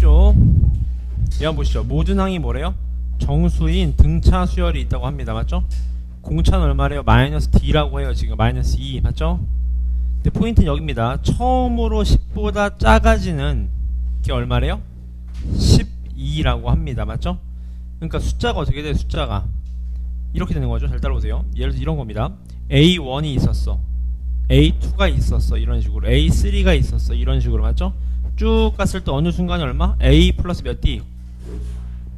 보십시오. 얘 보시죠. 모든 항이 뭐래요? 정수인 등차 수열이 있다고 합니다. 맞죠? 공차는 얼마래요? 마이너스 D라고 해요. 지금 마이너스 2 맞죠? 근데 포인트는 여기입니다. 처음으로 10보다 작아지는 게 얼마래요? 12라고 합니다. 맞죠? 그러니까 숫자가 어떻게 돼요? 숫자가 이렇게 되는 거죠. 잘 따라오세요. 예를 들어 이런 겁니다. A1이 있었어, A2가 있었어, 이런 식으로 A3가 있었어, 이런 식으로. 맞죠? 쭉 갔을 때 어느 순간에 얼마? A 플러스 몇 D?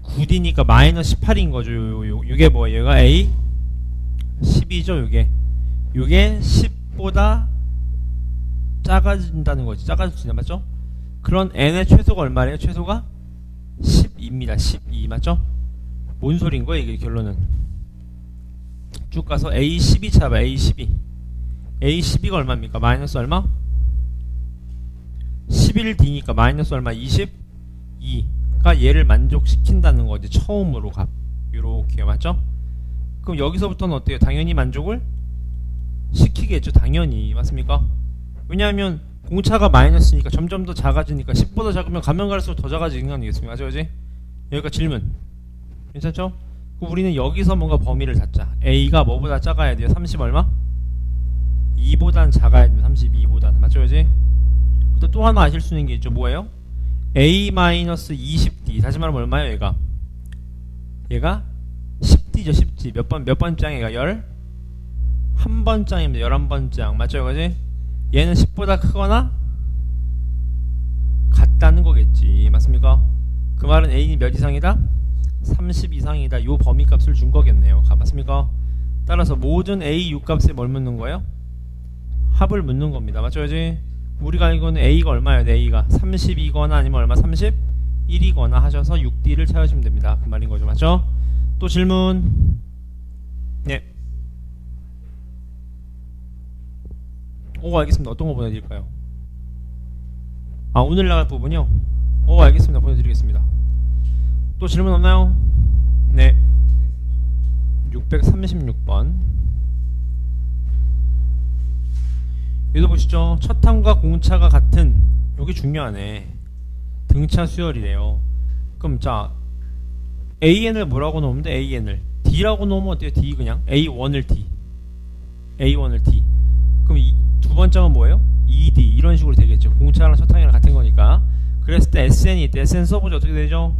9D니까 마이너스 18인 거죠. 요게 뭐예요? 얘가 A 10이죠. 요게 10보다 작아진다는 거지. 작아질 수 있나? 맞죠? 그런 n의 최소가 얼마래요? 최소가 12입니다. 12 맞죠? 뭔 소린 거예요 이게? 결론은 쭉 가서 A12 찾아봐. A12 A12가 얼마입니까? 마이너스 얼마? 11D니까 마이너스 얼마? 22가 얘를 만족시킨다는 거지. 처음으로 값 요렇게요. 맞죠? 그럼 여기서부터는 어때요? 당연히 만족을 시키겠죠. 당연히. 맞습니까? 왜냐하면 공차가 마이너스니까 점점 더 작아지니까 10보다 작으면 가면 갈수록 더 작아지는 거 아니겠습니까? 맞죠? 그지? 여기가 질문 괜찮죠? 그럼 우리는 여기서 뭔가 범위를 잡자. A가 뭐보다 작아야 돼요? 30 얼마? 2보단 작아야 돼요. 32보단. 맞죠? 그지? 또 하나 아실 수 있는 게 있죠. 뭐예요? A-20D 다시 말하면 얼마예요? 얘가 10D죠. 10D 몇 번장? 얘가 11번장입니다. 11번장. 맞죠? 그지? 얘는 10보다 크거나 같다는 거겠지. 맞습니까? 그 말은 A는 몇 이상이다? 30 이상이다. 요 범위 값을 준 거겠네요. 맞습니까? 따라서 모든 A 6값에 뭘 묻는 거예요? 합을 묻는 겁니다. 맞죠? 그지? 우리가 알고는 A가 얼마예요? A가 30이거나 아니면 얼마? 31이거나 하셔서 6D를 찾으시면 됩니다. 그 말인 거죠. 맞죠? 또 질문. 네. 오, 알겠습니다. 어떤 거 보내드릴까요? 아, 오늘 나갈 부분이요? 오, 알겠습니다. 보내드리겠습니다. 또 질문 없나요? 네. 636번. 여기도 보시죠. 첫 항과 공차가 같은, 여기 중요하네. 등차 수열이래요. 그럼 자, AN을 뭐라고 놓으면 돼? AN을 D라고 놓으면 어때요? D 그냥 A1을 D, A1을 D. 그럼 두 번째는 뭐예요? ED 이런 식으로 되겠죠. 공차랑 첫 항이랑 같은 거니까. 그랬을 때 SN이 있대. SN 써보죠. 어떻게 되죠?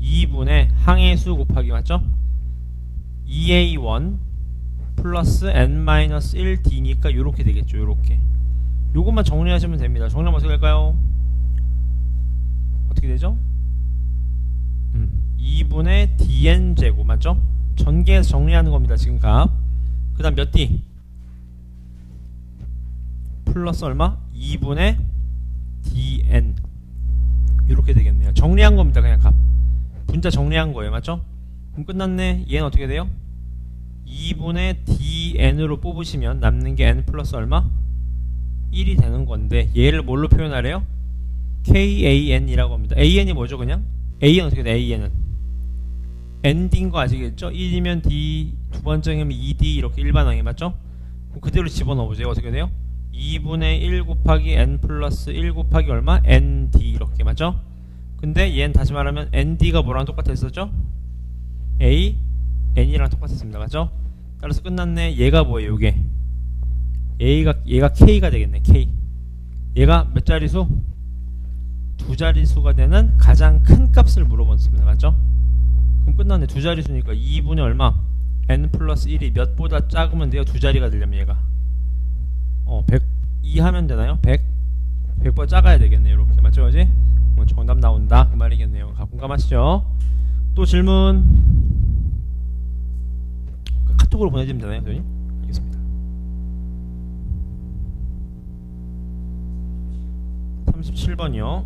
2분의 항의 수 곱하기 맞죠? EA1 플러스 N-1D니까 요렇게 되겠죠. 요렇게. 요것만 정리하시면 됩니다. 정리하면 어떻게 될까요? 어떻게 되죠? 2분의 DN제곱 맞죠? 전개해서 정리하는 겁니다. 지금 값. 그 다음 몇 D? 플러스 얼마? 2분의 DN 이렇게 되겠네요. 정리한 겁니다. 그냥 값 분자 정리한 거예요. 맞죠? 그럼 끝났네. 얘는 어떻게 돼요? 2분의 DN으로 뽑으시면 남는 게 N 플러스 얼마? 1이 되는 건데 얘를 뭘로 표현하래요? KAN이라고 합니다. AN이 뭐죠? 그냥? AN 어떻게 돼? AN은 ND인 거 아시겠죠? 1이면 D, 두 번째면 2D 이렇게 일반항이 맞죠? 그럼 그대로 집어넣어보세요. 어떻게 돼요? 2분의 1 곱하기 N 플러스 1 곱하기 얼마? ND 이렇게 맞죠? 근데 얘는 다시 말하면 ND가 뭐랑 똑같았었죠? A, N이랑 똑같았습니다. 맞죠? 따라서 끝났네. 얘가 뭐예요? 요게 얘가 K가 되겠네. K. 얘가 몇 자리수? 두 자리수가 되는 가장 큰 값을 물어봤습니다. 맞죠? 그럼 끝났네. 두 자리수니까 2분의 얼마? N 플러스 1이 몇보다 작으면 돼요? 두 자리가 되려면 얘가 102 하면 되나요? 100보다 작아야 되겠네요. 이렇게 맞죠? 그지? 정답 나온다 그 말이겠네요. 공감하시죠? 또 질문. 카톡으로 보내주면 되나요? 선생님? 알겠습니다. 37번이요.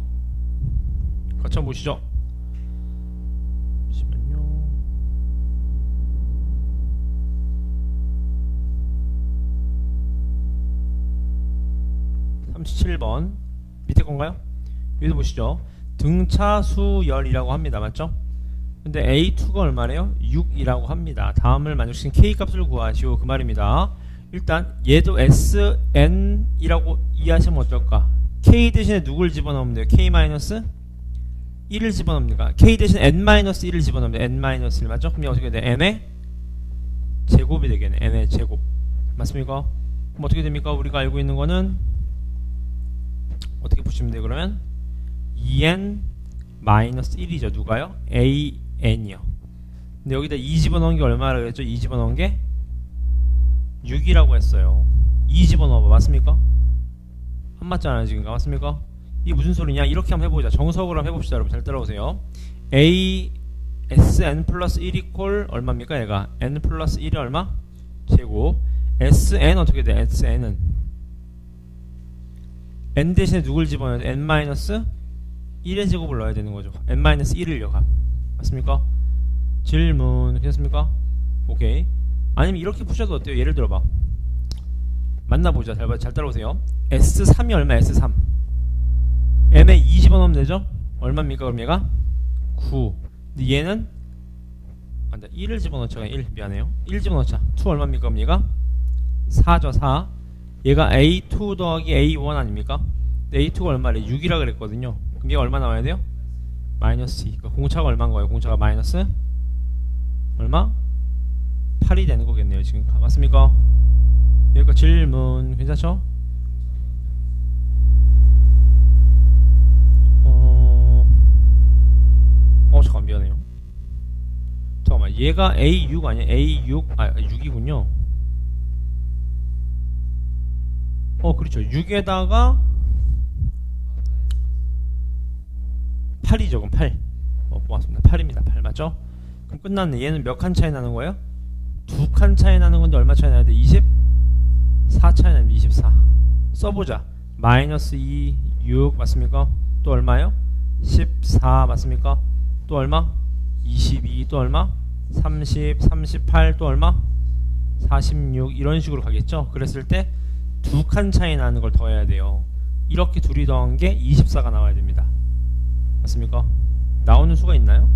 같이 한번 보시죠. 잠시만요. (37번) 밑에 건가요? 여기서 보시죠. 등차수열이라고 합니다. 맞죠? 근데 A2가 얼마래요? 6이라고 합니다. 다음을 만족시킨 K값을 구하시오. 그 말입니다. 일단 얘도 SN이라고 이해하시면 어떨까? K 대신에 누굴 집어넣으면 돼요? K-1 1을 집어넣습니까? k 대신 n-1을 집어넣습니다. n-1 맞죠? 그럼 어떻게 돼? n의 제곱이 되겠네. n의 제곱 맞습니까? 그럼 어떻게 됩니까? 우리가 알고 있는 거는 어떻게 보시면 돼요? 그러면 2n-1이죠. 누가요? an이요. 근데 여기다 2 집어넣은 게 얼마라고 그랬죠? 2 집어넣은 게 6이라고 했어요. 2 집어넣어봐. 맞습니까? 안 맞잖아요 지금. 맞습니까? 이게 무슨 소리냐? 이렇게 한번 해보자. 정석으로 한번 해봅시다. 여러분 잘 따라오세요. sn 플러스 1 이퀄 얼마입니까? 얘가 n 플러스 1이 얼마? 제곱. sn 어떻게 돼? sn은 n 대신에 누굴 집어넣어야 돼? n-1의 제곱을 넣어야 되는 거죠. n-1을요. 맞습니까? 질문 괜찮습니까? 오케이. 아니면 이렇게 푸셔도 어때요? 예를 들어봐. 만나보자. 잘 따라오세요. S3이 얼마? S3 n에 2 집어넣으면 되죠? 얼마입니까? 그럼 얘가 9. 근데 얘는 1을 집어넣자. 1 미안해요. 1 집어넣자. 2 얼마입니까? 그럼 얘가 4죠. 4. 얘가 A2 더하기 A1 아닙니까? A2가 얼마래? 6이라 그랬거든요. 그럼 얘가 얼마 나와야 돼요? 마이너스 2. 그러니까 공차가 얼마인 거예요? 공차가 마이너스 얼마? 8이 되는 거겠네요. 지금 맞습니까? 여기까 질문 괜찮죠? 잠깐 미안해요. 잠깐만 얘가 A6 아니야? A6 6이군요. 그렇죠. 6에다가 8이죠. 그럼 8. 고맙습니다. 8입니다. 8 맞죠? 그럼 끝났네. 얘는 몇 칸 차이 나는 거예요? 2칸 차이 나는 건데 얼마 차이 나야 돼? 24 차이 나면 24. 써보자. 마이너스 2, 6 맞습니까? 또 얼마요? 14 맞습니까? 또 얼마? 22 또 얼마? 30, 38 또 얼마? 46 이런 식으로 가겠죠? 그랬을 때 2칸 차이 나는 걸 더해야 돼요. 이렇게 둘이 더한 게 24가 나와야 됩니다. 맞습니까? 나오는 수가 있나요?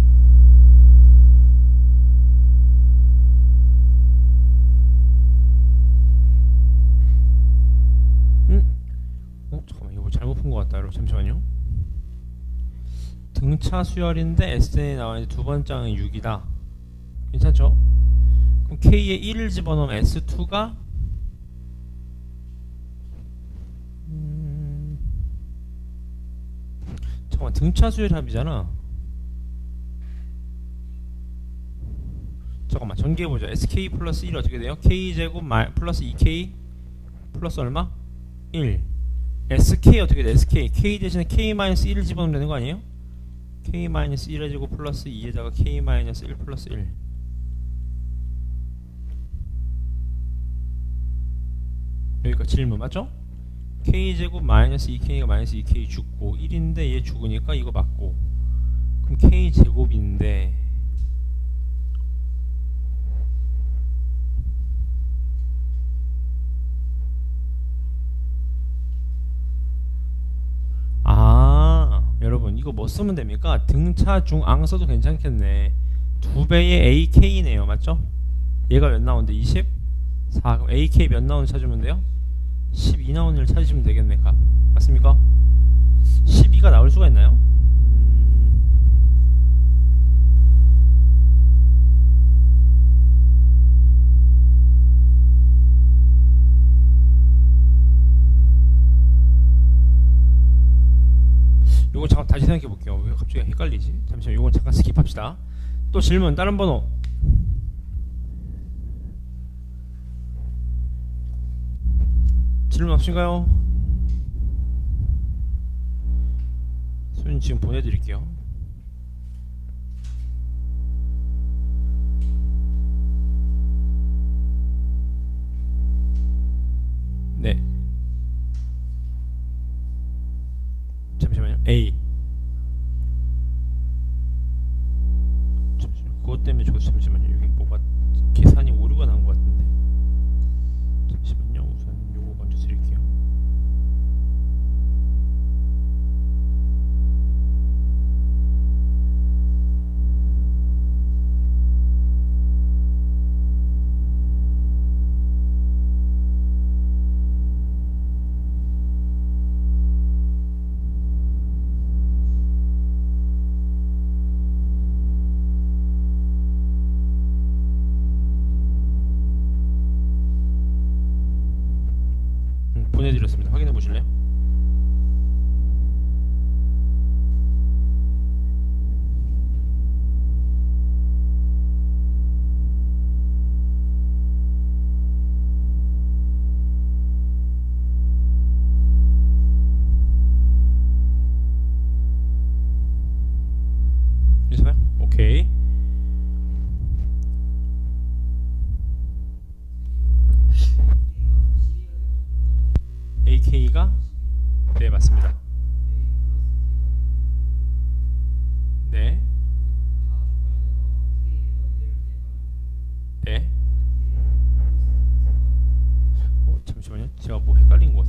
잠깐만 이거 잘못 푼 것 같다. 여러분 잠시만요. 등차 수열인데 SN이 나와있는데 두 번째는 6이다. 괜찮죠? 그럼 K에 1을 집어넣으면 S2가 잠깐만 등차 수열 합이잖아. 잠깐만 전개해보자. SK 플러스 1 어떻게 돼요? K제곱 플러스 2K 플러스 얼마? 1. SK 어떻게 돼? SK K 대신에 K-1을 집어넣으면 되는 거 아니에요? K-1의 제곱 플러스 2에다가 K-1 플러스 1. 여기가 질문 맞죠? K제곱 마이너스 2K가 마이너스 2K 죽고 1인데 얘 죽으니까 이거 맞고. 그럼 K제곱인데 여러분 이거 뭐 쓰면 됩니까? 등차 중앙 써도 괜찮겠네. 2배의 AK네요. 맞죠? 얘가 몇 나오는데? 24. 그럼 AK 몇 나오는지 찾으면 돼요? 12 나오는 일 찾으시면 되겠네. 값. 맞습니까? 12가 나올 수가 있나요? 요거 잠깐 다시 생각해 볼게요. 왜 갑자기 헷갈리지? 잠시만 요건 잠깐 스킵합시다. 또 질문 다른 번호. 질문 없으신가요? 소연 지금 보내드릴게요. 네. 잠시만요. A. 잠시만요. 그것 때문에 저도 잠시만요. 여기 뭐가 계산이 오류가 난 것 같은데. 잠시만요. 우선 요거 먼저 드릴게요.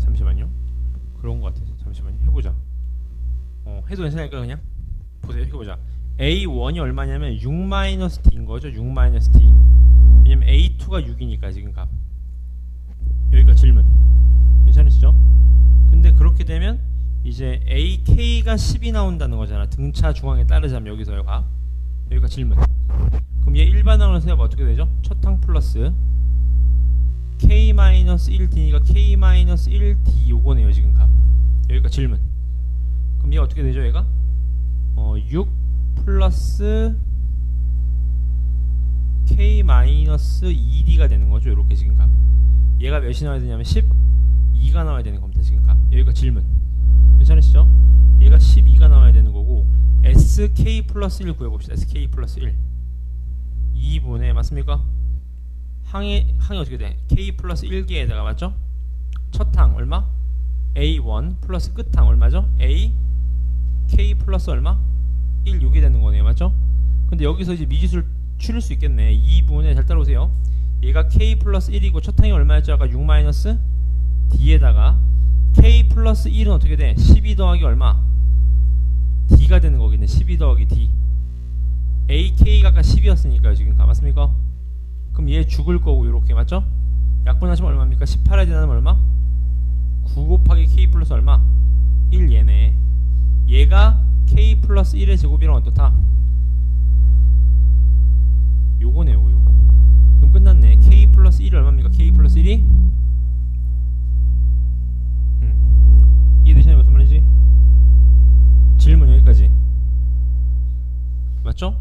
잠시만요. 그런 것 같아서 잠시만요. 해보자. 해도 괜찮을까 그냥? 보세요. 해보자. A1이 얼마냐면 6-D인 거죠. 6-D. 왜냐면 A2가 6이니까 지금 값. 여기가 질문. 괜찮으시죠? 근데 그렇게 되면 이제 AK가 10이 나온다는 거잖아. 등차 중앙에 따르자면 여기서요 값. 여기가 질문. 그럼 얘 일반항으로 세면 어떻게 되죠? 첫 항 플러스 K-1D니까 K-1D 요거네요 지금 값. 여기가 질문. 그럼 얘가 어떻게 되죠 얘가? 6 플러스 K-2D가 되는 거죠. 요렇게 지금 값. 얘가 몇이 나와야 되냐면 12가 나와야 되는 겁니다 지금 값. 여기가 질문. 괜찮으시죠? 얘가 12가 나와야 되는 거고 SK 플러스 1 구해봅시다. SK 플러스 1 2분의 맞습니까? 항이 어떻게 돼? K 플러스 1개에다가 맞죠? 첫 항 얼마? A1 플러스 끝항 얼마죠? A K 플러스 얼마? 1 6이 되는 거네요 맞죠? 근데 여기서 이제 미지수를 추릴 수 있겠네. 2분의 잘 따라오세요. 얘가 K 플러스 1이고 첫 항이 얼마였죠? 아까 6 마이너스 D에다가 K 플러스 1은 어떻게 돼? 12 더하기 얼마? D가 되는 거겠네. 12 더하기 D. AK가 아까 10이었으니까요 지금 맞습니까? 그럼 얘 죽을 거고 요렇게 맞죠? 약분하시면 얼마입니까? 18에 대하면 얼마? 9 곱하기 K 플러스 얼마? 1 얘네. 얘가 K 플러스 1의 제곱이랑 어떻다? 요거네요 요거. 그럼 끝났네. K 플러스 1이 얼마입니까? K 플러스 1이? 이해되시나요? 무슨 말인지? 질문 여기까지 맞죠?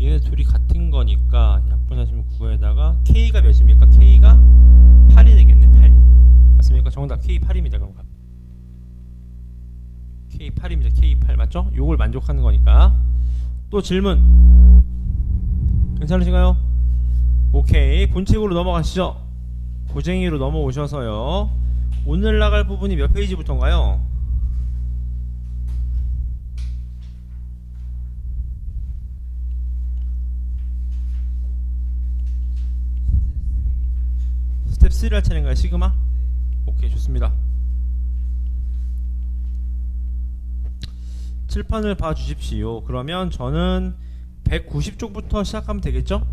얘네 둘이 같은 거니까 약분하시면 9에다가 K가 몇입니까? K가 8이 되겠네. 8 맞습니까? 정답 K 8입니다. 그럼 K 8입니다. K 8 맞죠? 요걸 만족하는 거니까. 또 질문 괜찮으신가요? 오케이. 본책으로 넘어가시죠. 고쟁이로 넘어오셔서요. 오늘 나갈 부분이 몇 페이지부터인가요? 스텝 3를 할 차례인가요? 시그마? 오케이 좋습니다. 칠판을 봐주십시오. 그러면 저는 190쪽부터 시작하면 되겠죠?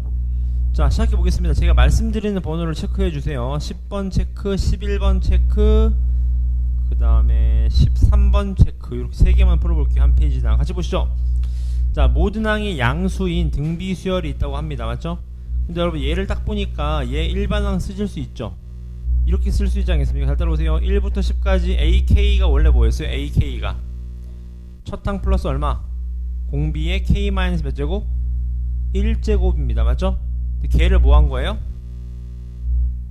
자 시작해 보겠습니다. 제가 말씀드리는 번호를 체크해 주세요. 10번 체크, 11번 체크, 그 다음에 13번 체크. 이렇게 3개만 풀어볼게요. 한 페이지당 같이 보시죠. 자 모든 항이 양수인 등비 수열이 있다고 합니다. 맞죠? 근데 여러분 얘를 딱 보니까 얘 일반항 쓰실 수 있죠. 이렇게 쓸 수 있지 않겠습니까? 잘 따라오세요. 1부터 10까지 AK가 원래 뭐였어요? AK가 첫 항 플러스 얼마? 공비의 K 마이너스 몇 제곱? 1제곱입니다. 맞죠? 근데 걔를 뭐 한 거예요?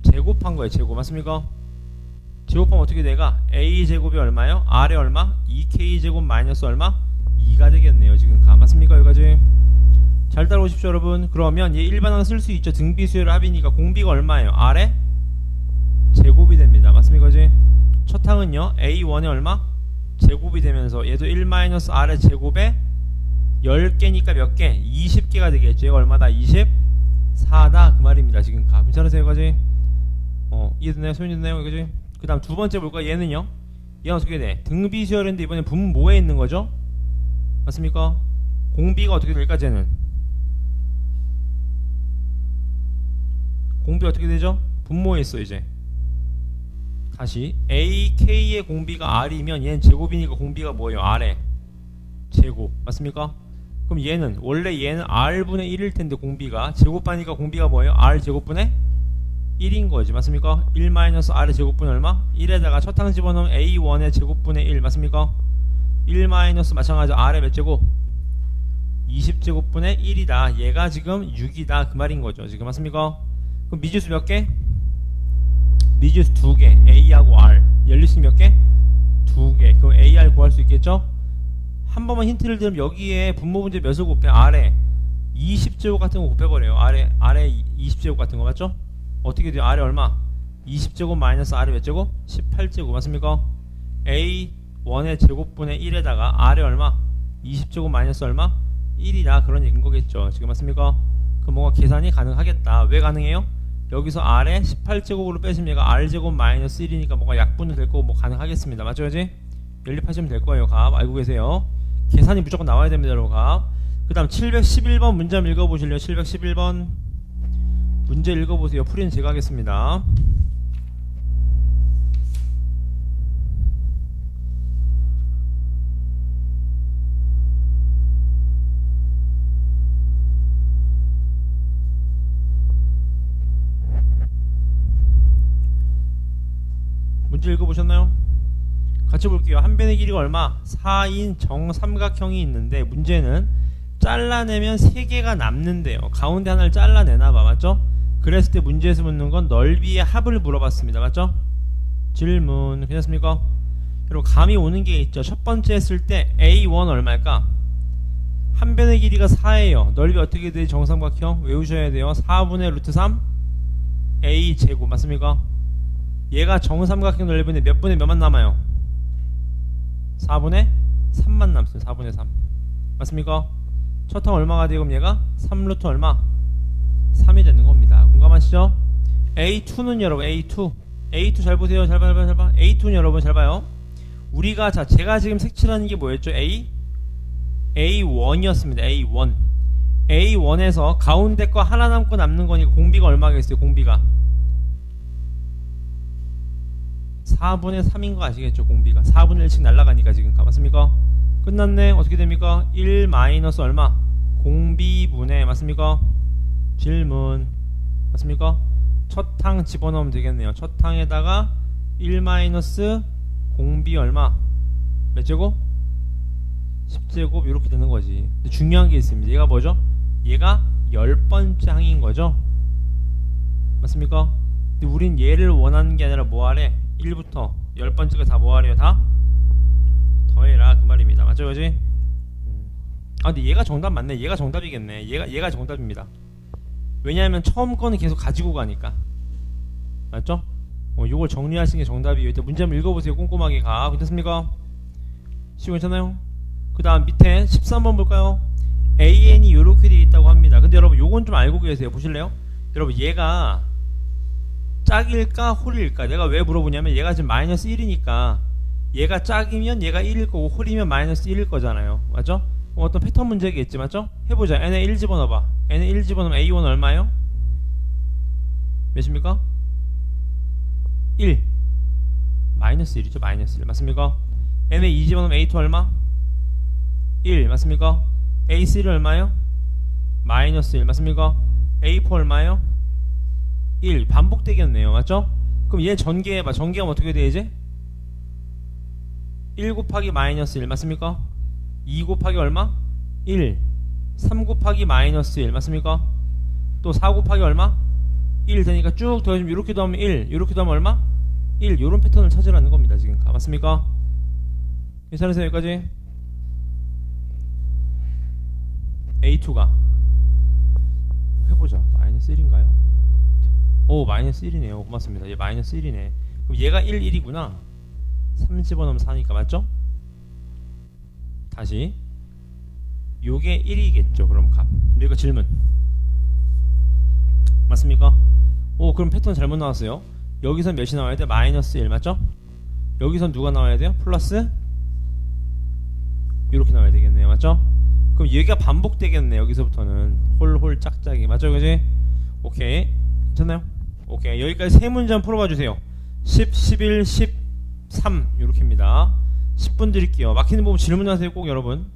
제곱한 거예요. 제곱 맞습니까? 제곱하면 어떻게 돼가? A제곱이 얼마요? R에 얼마? 2K제곱 마이너스 얼마? 2가 되겠네요. 지금 맞습니까? 여기까지 잘 따라오십시오 여러분. 그러면 얘 일반항 쓸 수 있죠. 등비수열 합이니까 공비가 얼마예요? R에 제곱이 됩니다. 맞습니까? 그지? 첫 항은요 A1에 얼마? 제곱이 되면서 얘도 1-R의 제곱에 10개니까 몇 개? 20개가 되겠죠. 얘가 얼마다? 24다 그 말입니다. 지금 괜찮으세요? 여기까지? 이해됐나요? 소용됐나요? 여기까지? 그 다음 두 번째 볼까? 얘는요 얘는 어떻게 돼? 등비수열인데 이번엔 분모 뭐에 있는 거죠? 맞습니까? 공비가 어떻게 될까? 쟤는 공비 어떻게 되죠? 분모에 있어. 이제 다시 AK의 공비가 R이면 얘는 제곱이니까 공비가 뭐예요? R에 제곱 맞습니까? 그럼 얘는 원래 얘는 R분의 1일 텐데 공비가 제곱하니까 공비가 뭐예요? R 제곱분의 1인 거지 맞습니까? 1-R의 제곱분의 얼마? 1에다가 첫 항 집어넣으면 A1의 제곱분의 1 맞습니까? 1- 마찬가지로 R의 몇 제곱? 20제곱분의 1이다. 얘가 지금 6이다 그 말인 거죠. 지금 맞습니까? 그럼 미지수 몇 개? 미지수 2개. A하고 R. 연립식 몇 개? 2개. 그럼 AR 구할 수 있겠죠? 한 번만 힌트를 드리면 여기에 분모 문제 몇을 곱해? R에 20제곱 같은 거 곱해버려요. R에 20제곱 같은 거 맞죠? 어떻게 돼요? R에 얼마? 20제곱 마이너스 R에 몇 제곱? 18제곱 맞습니까? A1의 제곱분의 1에다가 R에 얼마? 20제곱 마이너스 얼마? 1이다 그런 얘기인 거겠죠. 지금 맞습니까? 그럼 뭔가 계산이 가능하겠다. 왜 가능해요? 여기서 R에 18제곱으로 빼시면 얘가 R제곱 마이너스 1이니까 뭔가 약분도 될 거고 뭐 가능하겠습니다. 맞죠? 그지? 연립하시면 될 거예요. 값 알고 계세요. 계산이 무조건 나와야 됩니다. 여러분 값. 그 다음 711번 문제 한번 읽어보실래요? 711번 문제 읽어보세요. 풀이는 제가 하겠습니다. 문제 읽어보셨나요? 같이 볼게요. 한 변의 길이가 얼마? 4인 정삼각형이 있는데 문제는 잘라내면 3개가 남는데요. 가운데 하나를 잘라내나봐. 맞죠? 그랬을 때 문제에서 묻는 건 넓이의 합을 물어봤습니다. 맞죠? 질문 괜찮습니까? 여러분 감이 오는 게 있죠. 첫 번째 했을 때 A1 얼마일까? 한 변의 길이가 4예요. 넓이 어떻게 되지? 정삼각형 외우셔야 돼요. 4분의 루트 3 A제곱 맞습니까? 얘가 정삼각형 넓이인데 몇 분의 몇만 남아요? 4분의 3만 남습니다. 4분의 3 맞습니까? 첫 항 얼마가 되고 그럼 얘가 3루트 얼마? 3이 되는 겁니다. 공감하시죠? A2는 여러분 A2 잘 보세요. 잘 봐. A2는 여러분 잘 봐요. 우리가 자 제가 지금 색칠하는 게 뭐였죠? A1이었습니다. A1에서 가운데 거 하나 남고 남는 거니까 공비가 얼마겠어요? 공비가 4분의 3인 거 아시겠죠? 공비가 4분의 1씩 날라가니까 지금 맞습니까? 끝났네. 어떻게 됩니까? 1 마이너스 얼마? 공비분의 맞습니까? 질문 맞습니까? 첫 항 집어넣으면 되겠네요. 첫 항에다가 1 마이너스 공비 얼마? 몇 제곱? 10제곱 이렇게 되는 거지. 근데 중요한 게 있습니다. 얘가 뭐죠? 얘가 10번째 항인 거죠? 맞습니까? 근데 우린 얘를 원하는 게 아니라 뭐 하래? 1부터 10번째가 다 뭐 하래요? 다 더해라 그 말입니다. 맞죠? 그지? 아 근데 얘가 정답 맞네. 얘가 정답이겠네. 얘가 정답입니다. 왜냐하면 처음 거는 계속 가지고 가니까. 맞죠? 요걸 정리하시는 게 정답이에요. 일단 문제 한번 읽어보세요. 꼼꼼하게 가. 괜찮습니까? 시고 괜찮아요? 그 다음 밑에 13번 볼까요? AN이 요렇게 되어 있다고 합니다. 근데 여러분 요건 좀 알고 계세요. 보실래요? 여러분 얘가 짝일까 홀일까? 내가 왜 물어보냐면 얘가 지금 마이너스 1이니까 얘가 짝이면 얘가 1일 거고 홀이면 마이너스 1일 거잖아요. 맞죠? 어떤 패턴 문제겠지. 맞죠? 해보자. n에 1 집어넣어봐. n에 1 집어넣으면 a1 얼마예요? 몇입니까? 1 마이너스 1이죠. 마이너스 1 맞습니까? n에 2 집어넣으면 a2 얼마? 1 맞습니까? a3 얼마예요? 마이너스 1 맞습니까? a4 얼마예요? 1 반복되겠네요. 맞죠? 그럼 얘 전개해봐. 전개하면 어떻게 돼 이제? 1 곱하기 마이너스 1 맞습니까? 2 곱하기 얼마? 1 3 곱하기 마이너스 1 맞습니까? 또 4 곱하기 얼마? 1 되니까 쭉 더해주면 이렇게 더하면 1 이렇게 더하면 얼마? 1 요런 패턴을 찾으라는 겁니다. 지금 맞습니까? 괜찮으세요 여기까지? A2가 해보자. 마이너스 1인가요? 오 마이너스 1이네요. 고맙습니다. 얘 마이너스 1이네. 그럼 얘가 1, 1이구나. 3 집어넣으면 4니까 맞죠? 다시 요게 1이겠죠. 그럼 값. 여기가 질문 맞습니까? 오 그럼 패턴 잘못 나왔어요. 여기선 몇이 나와야 돼? 마이너스 1 맞죠? 여기선 누가 나와야 돼요? 플러스 이렇게 나와야 되겠네요. 맞죠? 그럼 얘가 반복되겠네. 여기서부터는 홀홀 짝짝이 맞죠? 그지? 오케이 괜찮나요? 오케이 여기까지 세 문제 한번 풀어봐 주세요. 10, 11, 13 이렇게입니다. 10분 드릴게요. 막히는 부분 질문하세요 꼭 여러분.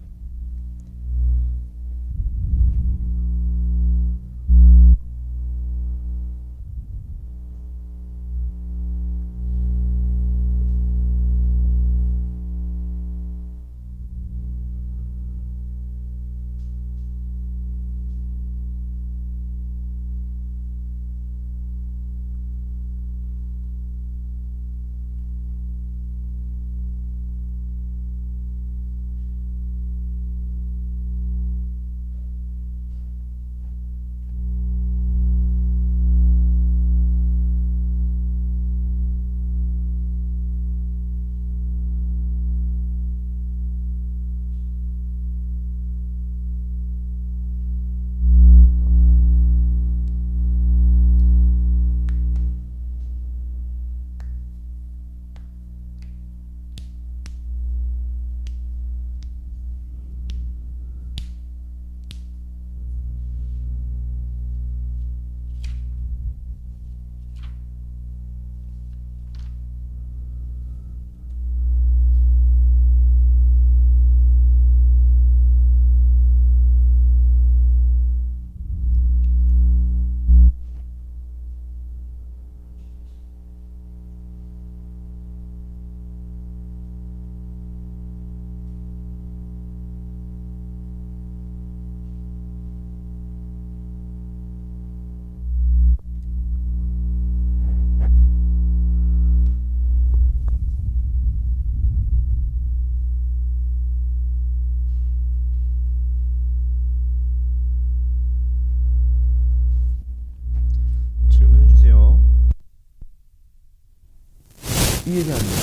얘기하는데?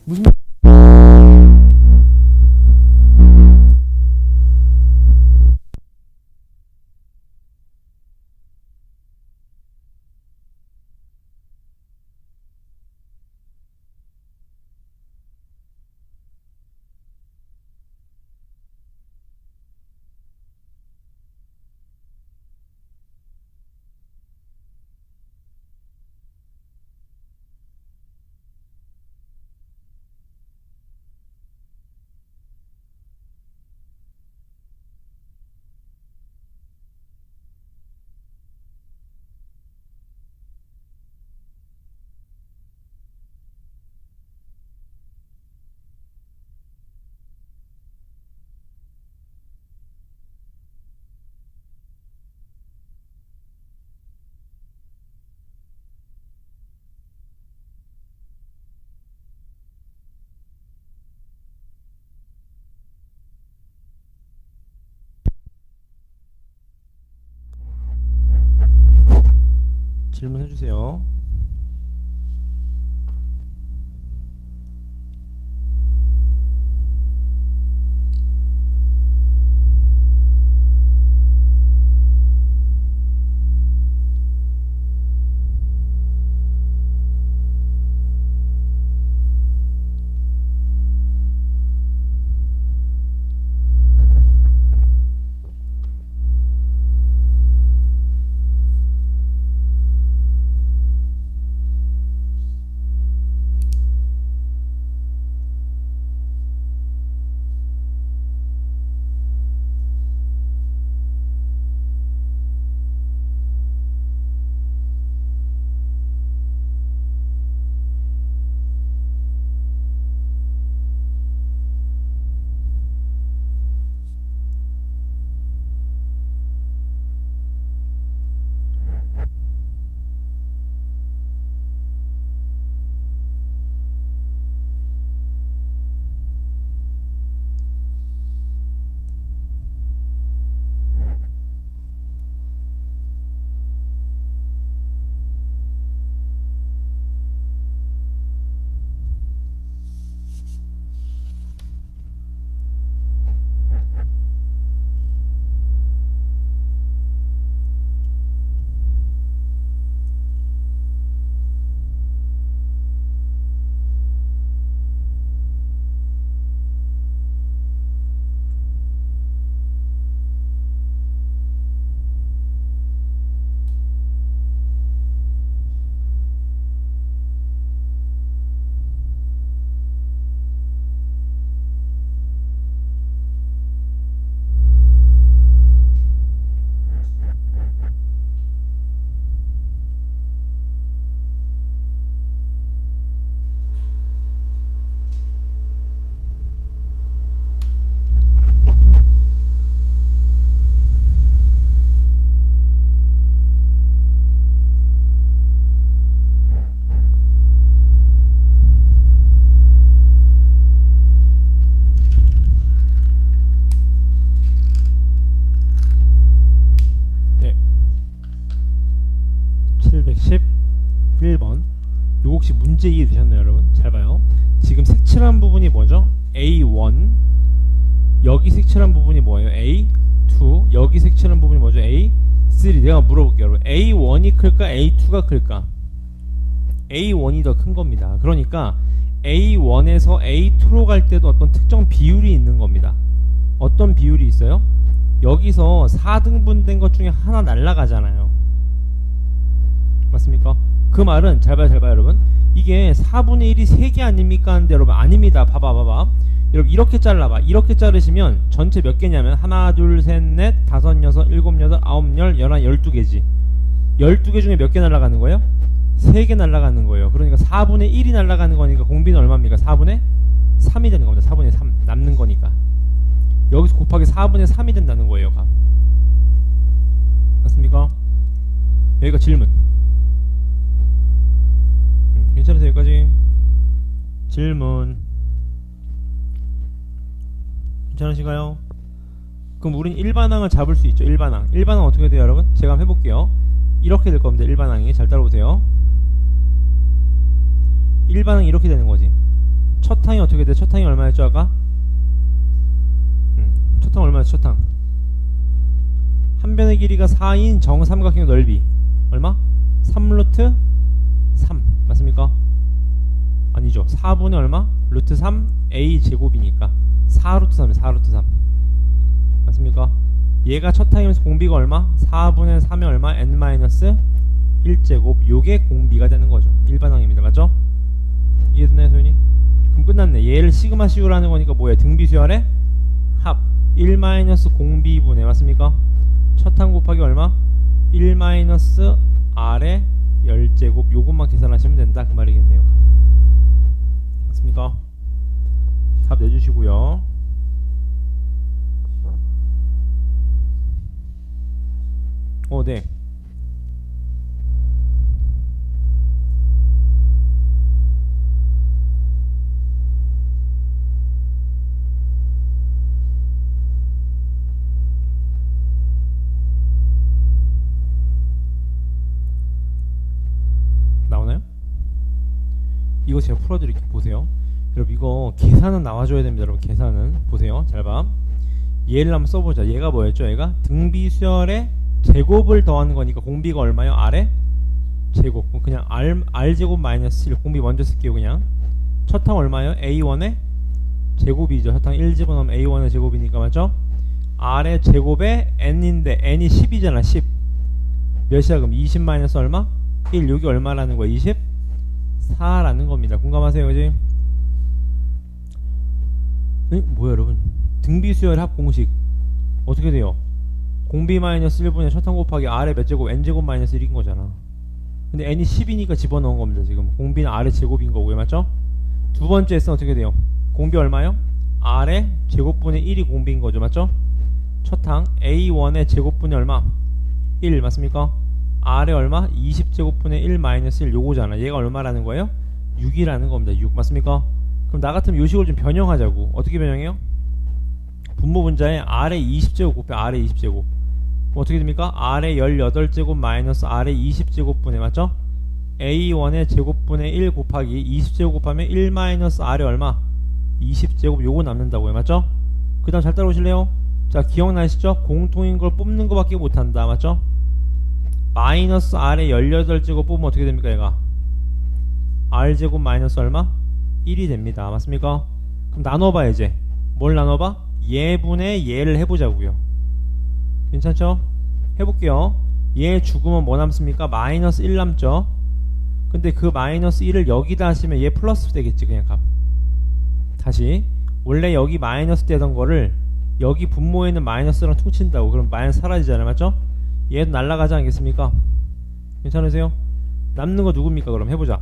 무슨 질문해 주세요. 네. 711번. 요거 혹시 문제 이해되셨나요, 여러분? 잘 봐요. 지금 색칠한 부분이 뭐죠? A1. 여기 색칠한 부분이 뭐예요? A2. 여기 색칠한 부분이 뭐죠? A3. 내가 물어볼게요, 여러분. A1이 클까? A2가 클까? A1이 더 큰 겁니다. 그러니까 A1에서 A2로 갈 때도 어떤 특정 비율이 있는 겁니다. 어떤 비율이 있어요? 여기서 4등분된 것 중에 하나 날라가잖아요. 맞습니까? 그 말은 잘 봐요 여러분. 이게 4분의 1이 3개 아닙니까? 하는데 여러분 아닙니다. 봐봐. 여러분 이렇게 잘라봐. 이렇게 자르시면 전체 몇 개냐면 하나 둘 셋 넷 다섯 여섯 일곱 여덟 아홉 열 열한 12개지. 12개 중에 몇 개 날아가는 거예요? 3개 날아가는 거예요. 그러니까 4분의 1이 날아가는 거니까 공비는 얼마입니까? 4분의 3이 되는 겁니다. 4분의 3 남는 거니까. 여기서 곱하기 4분의 3이 된다는 거예요. 가. 맞습니까? 여기가 질문. 괜찮으세요? 여기까지? 질문. 괜찮으신가요? 그럼 우린 일반항을 잡을 수 있죠. 일반항. 일반항 어떻게 돼요, 여러분? 제가 한번 해볼게요. 이렇게 될 겁니다. 일반항이. 잘 따라오세요. 1반응이 이렇게 되는 거지. 첫 항이 어떻게 돼? 첫 항이 얼마였죠 아까? 첫 항 얼마였어? 첫 항 한 변의 길이가 4인 정삼각형 넓이 얼마? 3루트 3 맞습니까? 아니죠. 4분의 얼마? 루트 3 a 제곱이니까 4루트 3 4루트 3 맞습니까? 얘가 첫 항이면서 공비가 얼마? 4분의 3이 얼마? n-1제곱 요게 공비가 되는 거죠. 일반항입니다. 맞죠? 이해됐나요 소윤이? 그럼 끝났네. 얘를 시그마 식으로 하는 거니까 뭐예요? 등비수열의 합 1 공비분의 맞습니까? 첫 항 곱하기 얼마? 1 r의 10제곱 요것만 계산하시면 된다 그 말이겠네요. 맞습니까? 답 내주시고요. 네. 나오나요? 이거 제가 풀어드릴게요. 보세요. 여러분 이거 계산은 나와줘야 됩니다. 여러분 계산은 보세요. 잘 봐. 얘를 한번 써보자. 얘가 뭐였죠? 얘가 등비수열의 제곱을 더하는 거니까 공비가 얼마요? r의 제곱. 그럼 그냥 r제곱 마이너스 1 공비 먼저 쓸게요. 그냥 첫 항 얼마요? a1의 제곱이죠. 첫 항 1집어넣으면 a1의 제곱이니까 맞죠? r의 제곱에 n인데 n이 10이잖아. 10 몇이야 그럼? 20 마이너스 얼마? 1 여기 얼마라는 거야? 24라는 겁니다. 공감하세요 그지? 뭐야 여러분 등비수열 합 공식 어떻게 돼요? 공비 마이너스 1분의 첫 항 곱하기 r의 몇 제곱 n제곱 마이너스 1인 거잖아. 근데 n이 10이니까 집어넣은 겁니다. 지금 공비는 r의 제곱인 거고요. 맞죠? 두 번째 S는 어떻게 돼요? 공비 얼마요? r의 제곱분의 1이 공비인 거죠. 맞죠? 첫 항 a1의 제곱분의 얼마? 1 맞습니까? r의 얼마? 20제곱분의 1 마이너스 1 요거잖아. 얘가 얼마라는 거예요? 6이라는 겁니다. 6 맞습니까? 그럼 나 같으면 요 식을 좀 변형하자고. 어떻게 변형해요? 분모 분자에 r의 20제곱 곱해 r의 20제곱 어떻게 됩니까? r의 18제곱 마이너스 r의 20제곱분의 맞죠? a1의 제곱분의 1 곱하기 20제곱 곱하면 1 마이너스 r의 얼마? 20제곱 요거 남는다고요. 맞죠? 그 다음 잘 따라오실래요? 자 기억나시죠? 공통인 걸 뽑는 거밖에 못한다. 맞죠? 마이너스 r의 18제곱 뽑으면 어떻게 됩니까? 얘가 r제곱 마이너스 얼마? 1이 됩니다. 맞습니까? 그럼 나눠봐 이제. 뭘 나눠봐? 얘분의 얘를 해보자고요. 괜찮죠? 해볼게요. 얘 죽으면 뭐 남습니까? 마이너스 1 남죠? 근데 그 마이너스 1을 여기다 하시면 얘 플러스 되겠지 그냥 값. 다시 원래 여기 마이너스 되던 거를 여기 분모에 있는 마이너스랑 퉁친다고. 그럼 마이너스 사라지잖아요. 맞죠? 얘도 날라가지 않겠습니까? 괜찮으세요? 남는 거 누굽니까? 그럼 해보자.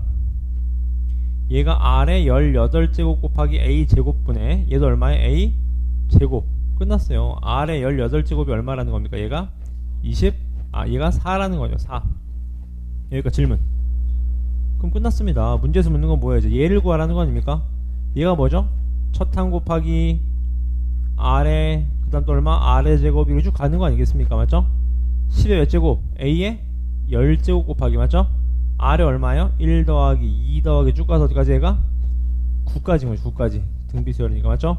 얘가 r의 18제곱 곱하기 a 제곱분의 얘도 얼마에? a 제곱. 끝났어요. r의 18제곱이 얼마라는 겁니까? 얘가 20? 얘가 4라는 거죠. 4. 여기까지 질문. 그럼 끝났습니다. 문제에서 묻는 건 뭐예요? 이제 얘를 구하라는 거 아닙니까? 얘가 뭐죠? 첫 항 곱하기 r의 그 다음 또 얼마? r의 제곱 이거 쭉 가는 거 아니겠습니까? 맞죠? 10의 몇 제곱? a의 10제곱 곱하기 맞죠? r의 얼마예요? 1 더하기 2 더하기 쭉 가서 어디까지 얘가? 9까지 뭐죠? 9까지 등비수열이니까 맞죠?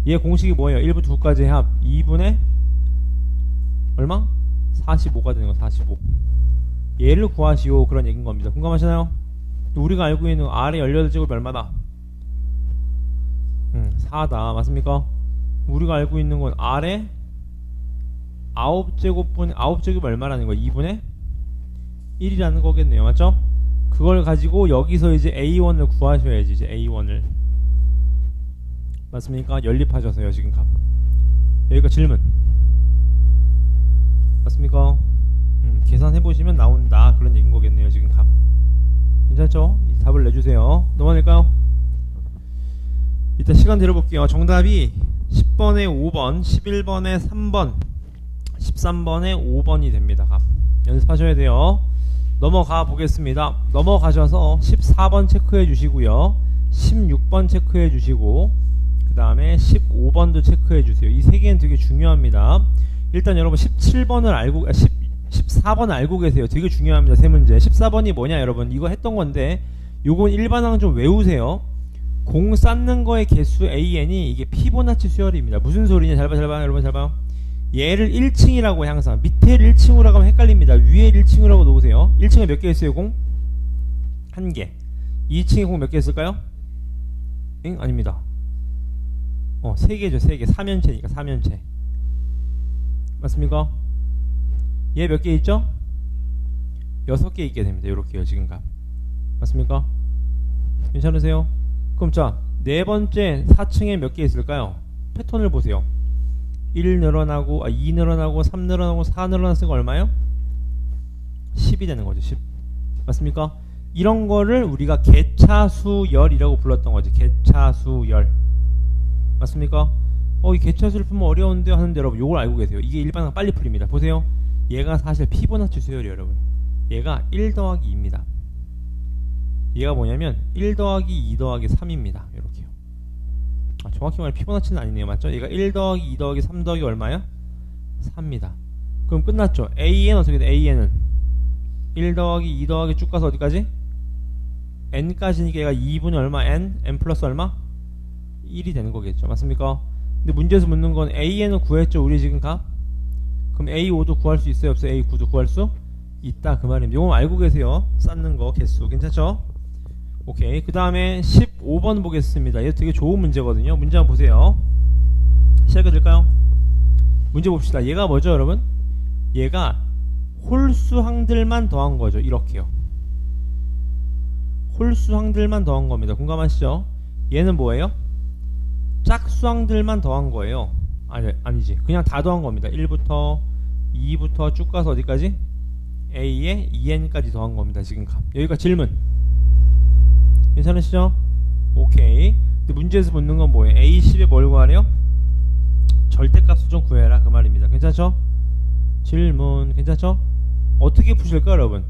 얘 공식이 뭐예요? 1부터 9까지 합 2분의 얼마? 45가 되는 거 45. 얘를 구하시오 그런 얘기인 겁니다. 공감하시나요? 우리가 알고 있는 r의 18제곱이 얼마다? 4다. 맞습니까? 우리가 알고 있는 건 r의 9제곱이 얼마라는 거야? 2분의 1이라는 거겠네요. 맞죠? 그걸 가지고 여기서 이제 a1을 구하셔야지. 이제 a1을 맞습니까? 연립하셔서요. 지금 값 여기가 질문 맞습니까? 계산해보시면 나온다 그런 얘기인 거겠네요. 지금 값 괜찮죠? 답을 내주세요. 넘어갈까요? 일단 시간 들어볼게요. 정답이 10번에 5번 11번에 3번 13번에 5번이 됩니다. 값 연습하셔야 돼요. 넘어가 보겠습니다. 넘어가셔서 14번 체크해 주시고요. 16번 체크해 주시고 그 다음에 15번도 체크해 주세요. 이 세 개는 되게 중요합니다. 일단 여러분 17번을 알고 14번 알고 계세요. 되게 중요합니다. 세 문제. 14번이 뭐냐 여러분 이거 했던 건데 요건 일반항 좀 외우세요. 공 쌓는 거의 개수 AN이 이게 피보나치 수열입니다. 무슨 소리냐? 잘 봐, 여러분 잘 봐. 얘를 1층이라고 항상 밑에를 1층으로 하면 헷갈립니다. 위에를 1층이라고 놓으세요. 1층에 몇 개 있어요, 공? 1개. 2층에 공 몇 개 있을까요? 응? 아닙니다. 3개죠, 3개. 3연체니까 3연체. 맞습니까? 얘 몇 개 있죠? 6개 있게 됩니다. 요렇게요, 지금 값. 맞습니까? 괜찮으세요? 그럼 자, 네 번째 4층에 몇 개 있을까요? 패턴을 보세요. 1 늘어나고 2 늘어나고 3 늘어나고 4 늘어났으니까 얼마요? 10이 되는 거죠. 10. 맞습니까? 이런 거를 우리가 개차수열이라고 불렀던 거지. 개차수열. 맞습니까? 이 개차수를 풀면 어려운데 하는데 여러분 요걸 알고 계세요. 이게 일반항 빨리 풀립니다. 보세요. 얘가 사실 피보나치 수열이에요, 여러분. 얘가 1 더하기 2입니다. 얘가 뭐냐면 1 더하기 2 더하기 3입니다. 이렇게요. 정확히 말하면 피보나치는 아니네요. 맞죠? 얘가 1 더하기 2 더하기 3 더하기 얼마야? 3입니다. 그럼 끝났죠? AN 어떻게 돼? AN은 1 더하기 2 더하기 쭉 가서 어디까지? N까지니까 얘가 2분의 얼마? N 플러스 얼마? 1이 되는 거겠죠. 맞습니까? 근데 문제에서 묻는 건 AN은 구했죠? 우리 지금 값? 그럼 A5도 구할 수 있어요? 없어요? A9도 구할 수 있다. 그 말입니다. 이거 알고 계세요. 쌓는 거 개수. 괜찮죠? 오케이. 그 다음에 15번 보겠습니다. 얘 되게 좋은 문제거든요. 문제 한번 보세요. 시작해 드릴까요? 문제 봅시다. 얘가 뭐죠, 여러분? 얘가 홀수항들만 더한 거죠. 이렇게요. 홀수항들만 더한 겁니다. 공감하시죠? 얘는 뭐예요? 짝수항들만 더한 거예요. 아니지. 그냥 다 더한 겁니다. 1부터 2부터 쭉 가서 어디까지? A에 2N까지 더한 겁니다. 지금 값. 여기가 질문. 괜찮으시죠? 오케이. 근데 문제에서 묻는 건 뭐예요? A10에 뭘 구하래요? 절대값을 좀 구해라. 그 말입니다. 괜찮죠? 질문. 괜찮죠? 어떻게 푸실까요, 여러분?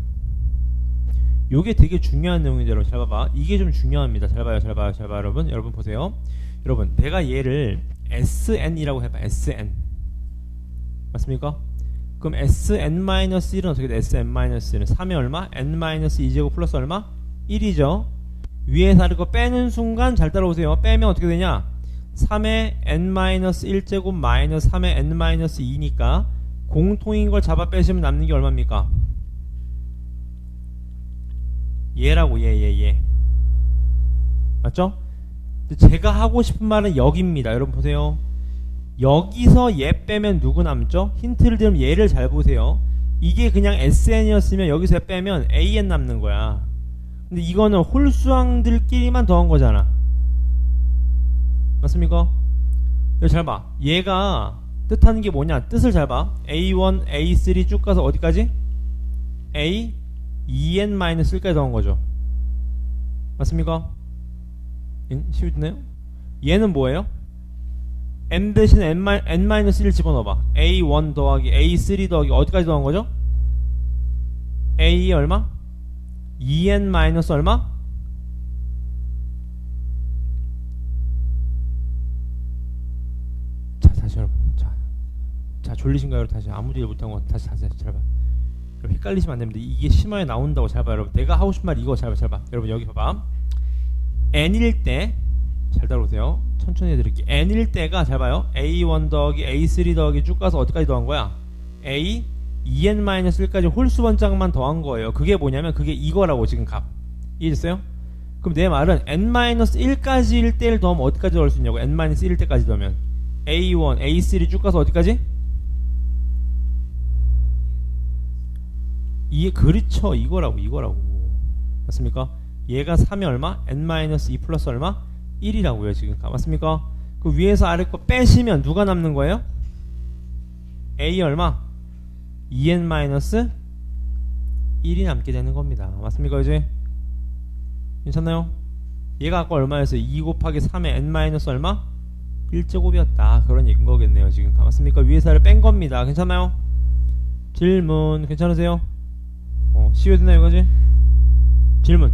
요게 되게 중요한 내용인데 여러분 잘 봐봐. 이게 좀 중요합니다. 잘 봐요, 여러분. 여러분 보세요. 여러분, 내가 얘를 SN이라고 해봐. SN. 맞습니까? 그럼 SN-1은 어떻게 돼? SN-1은 3의 얼마? N-2제곱 플러스 얼마? 1이죠. 위에 다른 거 빼는 순간 잘 따라오세요. 빼면 어떻게 되냐? 3의 N-1제곱 마이너스 3의 N-2니까 공통인 걸 잡아 빼시면 남는 게 얼마입니까? 얘라고. 얘. 맞죠? 제가 하고 싶은 말은 여기입니다. 여러분 보세요. 여기서 얘 빼면 누구 남죠? 힌트를 드리면 얘를 잘 보세요. 이게 그냥 SN이었으면 여기서 얘 빼면 AN 남는 거야. 근데 이거는 홀수항들끼리만 더한 거잖아. 맞습니까? 여기 잘 봐. 얘가 뜻하는 게 뭐냐? 뜻을 잘 봐. A1, A3 쭉 가서 어디까지? A, 2N-1까지 더한 거죠. 맞습니까? 시비 듣나요? 얘는 뭐예요? N 대신에 N-1를 집어넣어봐. A1 더하기 A3 더하기 어디까지 더한 거죠? A 얼마? 2N 마이너스 얼마? 자, 다시 여러분. 자, 졸리신가요? 다시 아무도 일 못한 거 다시 잘 봐. 여러분 헷갈리시면 안 됩니다. 이게 심화에 나온다고 잘 봐, 여러분. 내가 하고 싶은 말 이거 잘 봐. 여러분 여기 봐봐. N일 때 잘 따라오세요. 천천히 해드릴게요. N일 때가 잘 봐요. A1 더하기 A3 더하기 쭉 가서 어디까지 더한 거야? A 2N-1까지 홀수 번짝만 더한 거예요. 그게 뭐냐면 그게 이거라고 지금 값. 이해됐어요? 그럼 내 말은 N-1까지일 때를 더하면 어디까지 더할 수 있냐고. N-1일 때까지 더하면 A1, A3 쭉 가서 어디까지? 그렇죠. 이거라고. 맞습니까? 얘가 3이 얼마? N-2 플러스 얼마? 1이라고요 지금. 맞습니까? 그 위에서 아래 거 빼시면 누가 남는 거예요? A 얼마? 2N-1이 남게 되는 겁니다. 맞습니까 이제? 괜찮나요? 얘가 아까 얼마였어요? 2 곱하기 3의 N- 얼마? 1제곱이었다. 그런 얘기인 거겠네요 지금. 맞습니까? 위에서 아래 뺀 겁니다. 괜찮나요? 질문 괜찮으세요? 시효되나요 이거지? 질문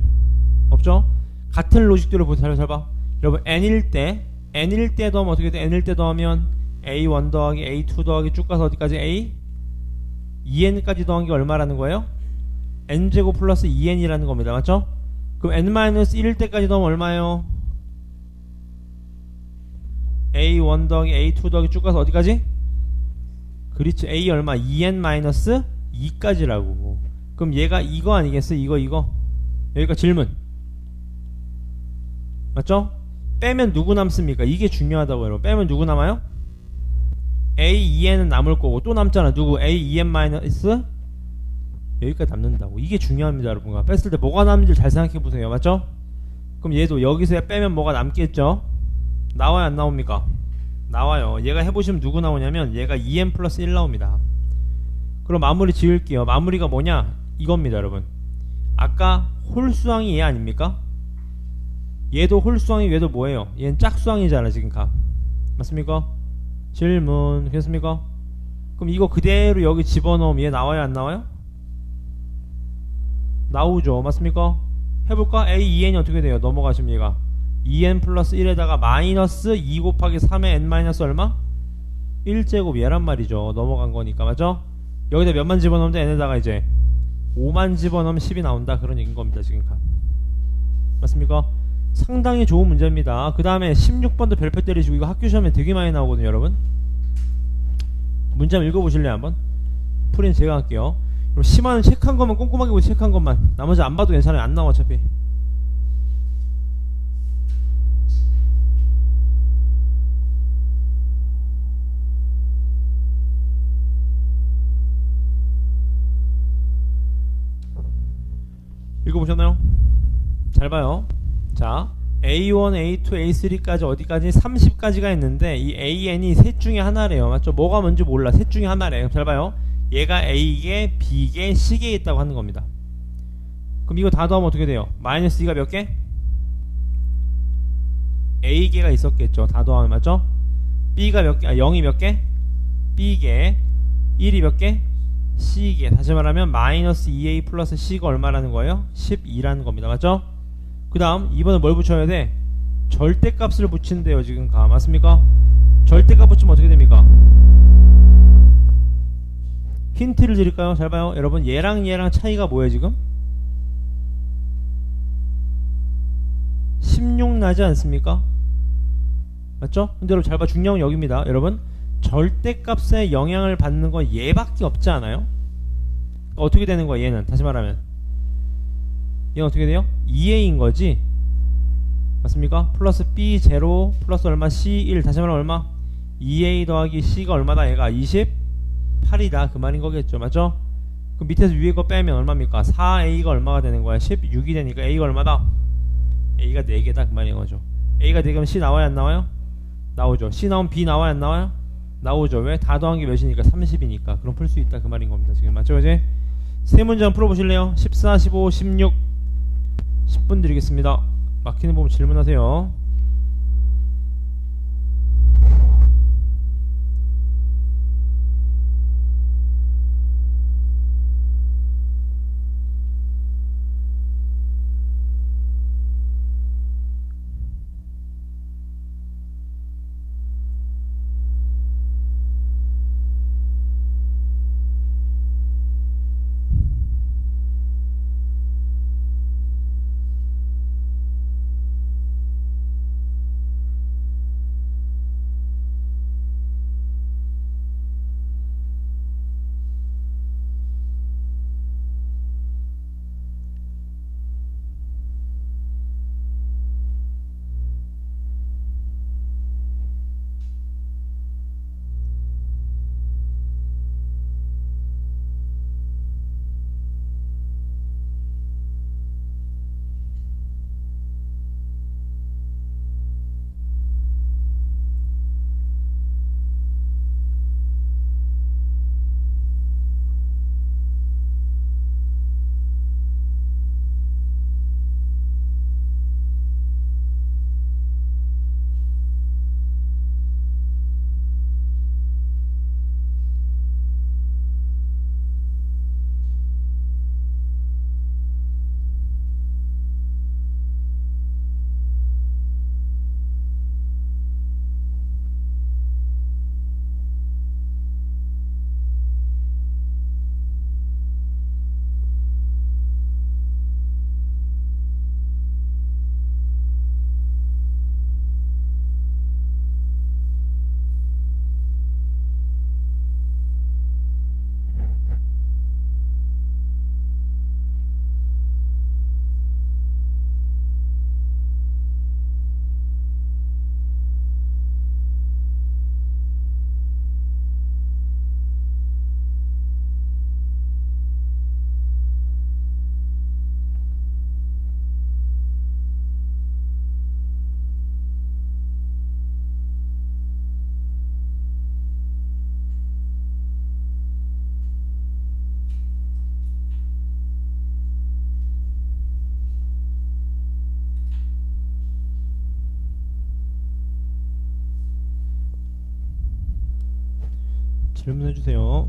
없죠? 같은 로직대로 보세요. 잘 봐. 여러분 N일 때 더하면 어떻게 돼? N일 때 더하면 A1 더하기 A2 더하기 쭉 가서 어디까지? A 2N까지 더한 게 얼마라는 거예요? N제곱 플러스 2N이라는 겁니다. 맞죠? 그럼 n-1일 때까지 넣으면 얼마예요? a1 더하기 a2 더하기 쭉 가서 어디까지? 그렇지. a 얼마? 2n-2까지라고. 그럼 얘가 이거 아니겠어? 이거. 여기가 질문. 맞죠? 빼면 누구 남습니까? 이게 중요하다고 여러분. 빼면 누구 남아요? a2n은 남을 거고 또 남잖아. 누구? a2n- 여기까지 남는다고. 이게 중요합니다 여러분. 뺐을 때 뭐가 남는지 잘 생각해 보세요. 맞죠? 그럼 얘도 여기서 빼면 뭐가 남겠죠? 나와요 안 나옵니까? 나와요. 얘가 해보시면 누구 나오냐면 얘가 2n 플러스 1 나옵니다. 그럼 마무리 지을게요. 마무리가 뭐냐? 이겁니다 여러분. 아까 홀수항이 얘 아닙니까? 얘도 홀수항이 얘도 뭐예요? 얘는 짝수항이잖아 지금 값. 맞습니까? 질문 됐습니까? 그럼 이거 그대로 여기 집어넣으면 얘 나와요 안 나와요? 나오죠. 맞습니까? 해볼까? a2n이 어떻게 돼요? 넘어가시면 얘가 2n 플러스 1에다가 마이너스 2 곱하기 3의 n 마이너스 얼마? 1제곱 얘란 말이죠. 넘어간 거니까. 맞죠? 여기다 몇만 집어넣으면 돼? n에다가 이제 5만 집어넣으면 10이 나온다. 그런 얘기인 겁니다 지금. 맞습니까? 상당히 좋은 문제입니다. 그 다음에 16번도 별표 때리시고 이거 학교 시험에 되게 많이 나오거든요 여러분. 문제 한번 읽어보실래요 한번? 풀이는 제가 할게요. 그럼 심화는 체크한 것만 꼼꼼하게 보고 체크한 것만. 나머지 안 봐도 괜찮아요. 안 나와 어차피. 읽어보셨나요? 잘 봐요. 자, A1, A2, A3까지 어디까지? 30까지가 있는데 이 AN이 셋 중에 하나래요. 맞죠? 뭐가 뭔지 몰라. 셋 중에 하나래요. 잘 봐요. 얘가 A개, B개, C개 있다고 하는 겁니다. 그럼 이거 다 더하면 어떻게 돼요? 마이너스 2가 몇 개? A개가 있었겠죠. 다 더하면. 맞죠? B가 몇 개? 0이 몇 개? B개. 1이 몇 개? C개. 다시 말하면 마이너스 2A 플러스 C가 얼마라는 거예요? 12라는 겁니다. 맞죠? 그 다음 이번에 뭘 붙여야 돼? 절대값을 붙인대요 지금. 맞습니까? 절대값 붙이면 어떻게 됩니까? 힌트를 드릴까요? 잘 봐요 여러분. 얘랑 차이가 뭐예요 지금? 16 나지 않습니까? 맞죠? 근데 여러분 잘 봐. 중요한 건 여기입니다 여러분. 절대값에 영향을 받는 건 얘밖에 없지 않아요? 어떻게 되는 거야 얘는? 다시 말하면 얘는 어떻게 돼요? 2a인 거지. 맞습니까? 플러스 b0 플러스 얼마? c1. 다시 말하면 얼마? 2a 더하기 c가 얼마다? 얘가 28이다 그 말인 거겠죠. 맞죠? 그럼 밑에서 위에 거 빼면 얼마입니까? 4a가 얼마가 되는 거야? 16이 되니까 a가 얼마다? a가 4개다 그 말인 거죠. a가 4개면 c 나와요 안 나와요? 나오죠. c 나오면 b 나와요 안 나와요? 나오죠. 왜? 다 더한 게 몇이니까? 30이니까. 그럼 풀 수 있다 그 말인 겁니다 지금. 맞죠? 이제 세 문제 한번 풀어보실래요? 14, 15, 16 10분 드리겠습니다. 막히는 부분 질문하세요. 질문해 주세요.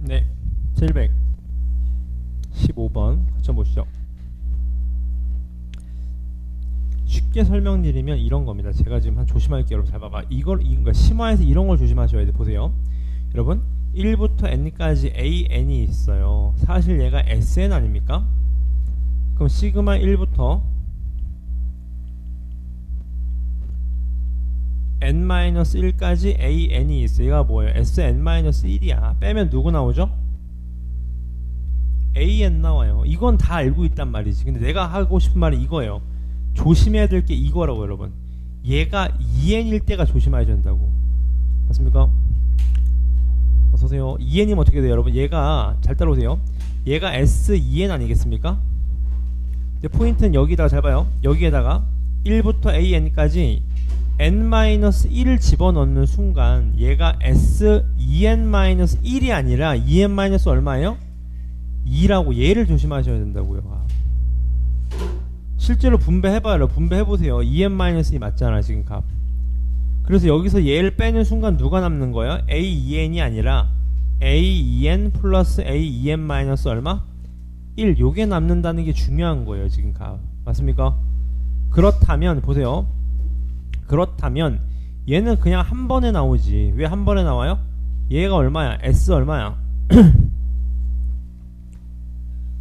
네, 715번 같이 보시죠. 쉽게 설명드리면 이런 겁니다. 제가 지금 한 조심할 게 여러분 잘 봐봐. 그러니까 심화해서 이런 걸 조심하셔야 돼. 보세요. 여러분 1부터 n까지 an이 있어요. 사실 얘가 sn 아닙니까? 그럼 시그마 1부터 n-1까지 an이 있어요. 얘가 뭐예요? sn-1이야. 빼면 누구 나오죠? an 나와요. 이건 다 알고 있단 말이지. 근데 내가 하고 싶은 말은 이거예요. 조심해야 될 게 이거라고 여러분. 얘가 2n일 때가 조심해야 된다고. 맞습니까? 어서오세요. 2n이면 어떻게 돼요 여러분? 얘가 잘 따라오세요. 얘가 s2n 아니겠습니까? 이제 포인트는 여기다가 잘 봐요. 여기에다가 1부터 an까지 n-1을 집어넣는 순간 얘가 s2n-1이 아니라 2n- 얼마예요? 2라고 얘를 조심하셔야 된다고요. 실제로 분배해봐요. 분배해보세요. 2n-2 맞잖아 지금 값. 그래서 여기서 얘를 빼는 순간 누가 남는 거예요? a2n이 아니라 a2n 플러스 a2n- 얼마? 1. 요게 남는다는 게 중요한 거예요 지금 값. 맞습니까? 그렇다면 보세요. 그렇다면 얘는 그냥 한 번에 나오지. 왜 한 번에 나와요? 얘가 얼마야? S 얼마야?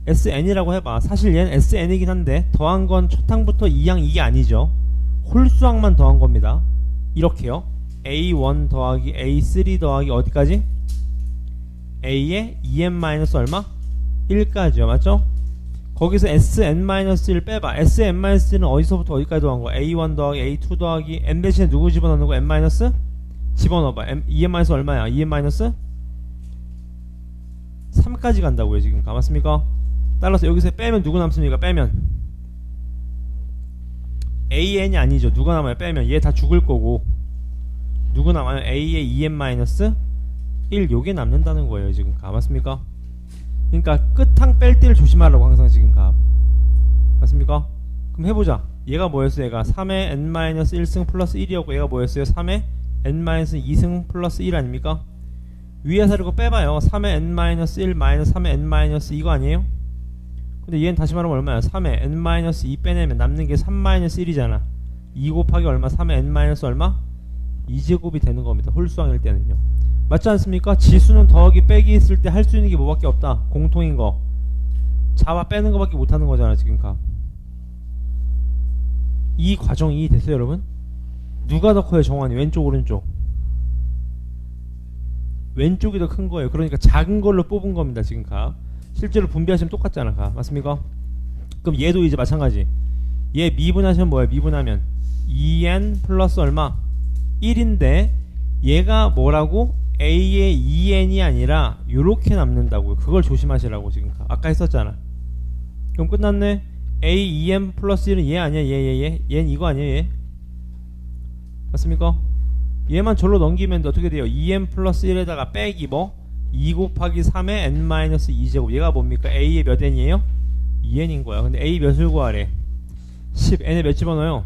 SN이라고 해봐. 사실 얘는 SN이긴 한데 더한 건 첫 항부터 2항 이게 아니죠. 홀수항만 더한 겁니다. 이렇게요. A1 더하기 A3 더하기 어디까지? A의 2n 마이너스 얼마? 1까지요. 맞죠? 거기서 Sn-1 빼봐. Sn-1는 어디서부터 어디까지 더한 거야? A1 더하기 A2 더하기 n 대신에 누구 집어넣는 거야? n-? 집어넣어봐. 2n- 얼마야? 2n- 3까지 간다고요. 지금 맞습니까? 따라서 여기서 빼면 누구 남습니까? 빼면 AN이 아니죠. 누가 남아요? 빼면 얘 다 죽을 거고 누구 남아요? A의 2n-1 요게 남는다는 거예요. 지금 맞습니까? 그러니까 끝항 뺄 때를 조심하라고 항상 지금 맞습니까? 그럼 해보자. 얘가 뭐였어? 얘가 3의 n-1승 플러스 1이었고 얘가 뭐였어요? 3의 n-2승 플러스 1 아닙니까? 위에서 이거 빼봐요. 3의 n-1 마이너스 3의 n-2 이거 아니에요? 근데 얘는 다시 말하면 얼마야? 3의 n-2 빼내면 남는 게 3-1이잖아 2 곱하기 얼마? 3의 n- 얼마? 2제곱이 되는 겁니다. 홀수항일 때는요. 맞지 않습니까? 지수는 더하기 빼기 있을 때 할 수 있는 게 뭐밖에 없다. 공통인 거. 자와 빼는 거밖에 못하는 거잖아 지금 이 과정이 이해됐어요 여러분? 누가 더 커요 정환이? 왼쪽 오른쪽? 왼쪽이 더 큰 거예요. 그러니까 작은 걸로 뽑은 겁니다 지금 실제로 분배하시면 똑같잖아 맞습니까? 그럼 얘도 이제 마찬가지. 얘 미분하시면 뭐예요? 미분하면 2n 플러스 얼마? 1인데 얘가 뭐라고? A의 2n이 아니라 요렇게 남는다고요. 그걸 조심하시라고 지금 아까 했었잖아. 그럼 끝났네. A 2n 플러스 1은 얘 아니야? 얘는 이거 아니야? 얘 맞습니까? 얘만 절로 넘기면 어떻게 돼요? 2n 플러스 1에다가 빼기 뭐? 2 곱하기 3의 n-2제곱 얘가 뭡니까? A의 몇 n이에요? 2n인 거야. 근데 A 몇을 구하래? 10. n에 몇 집어넣어요?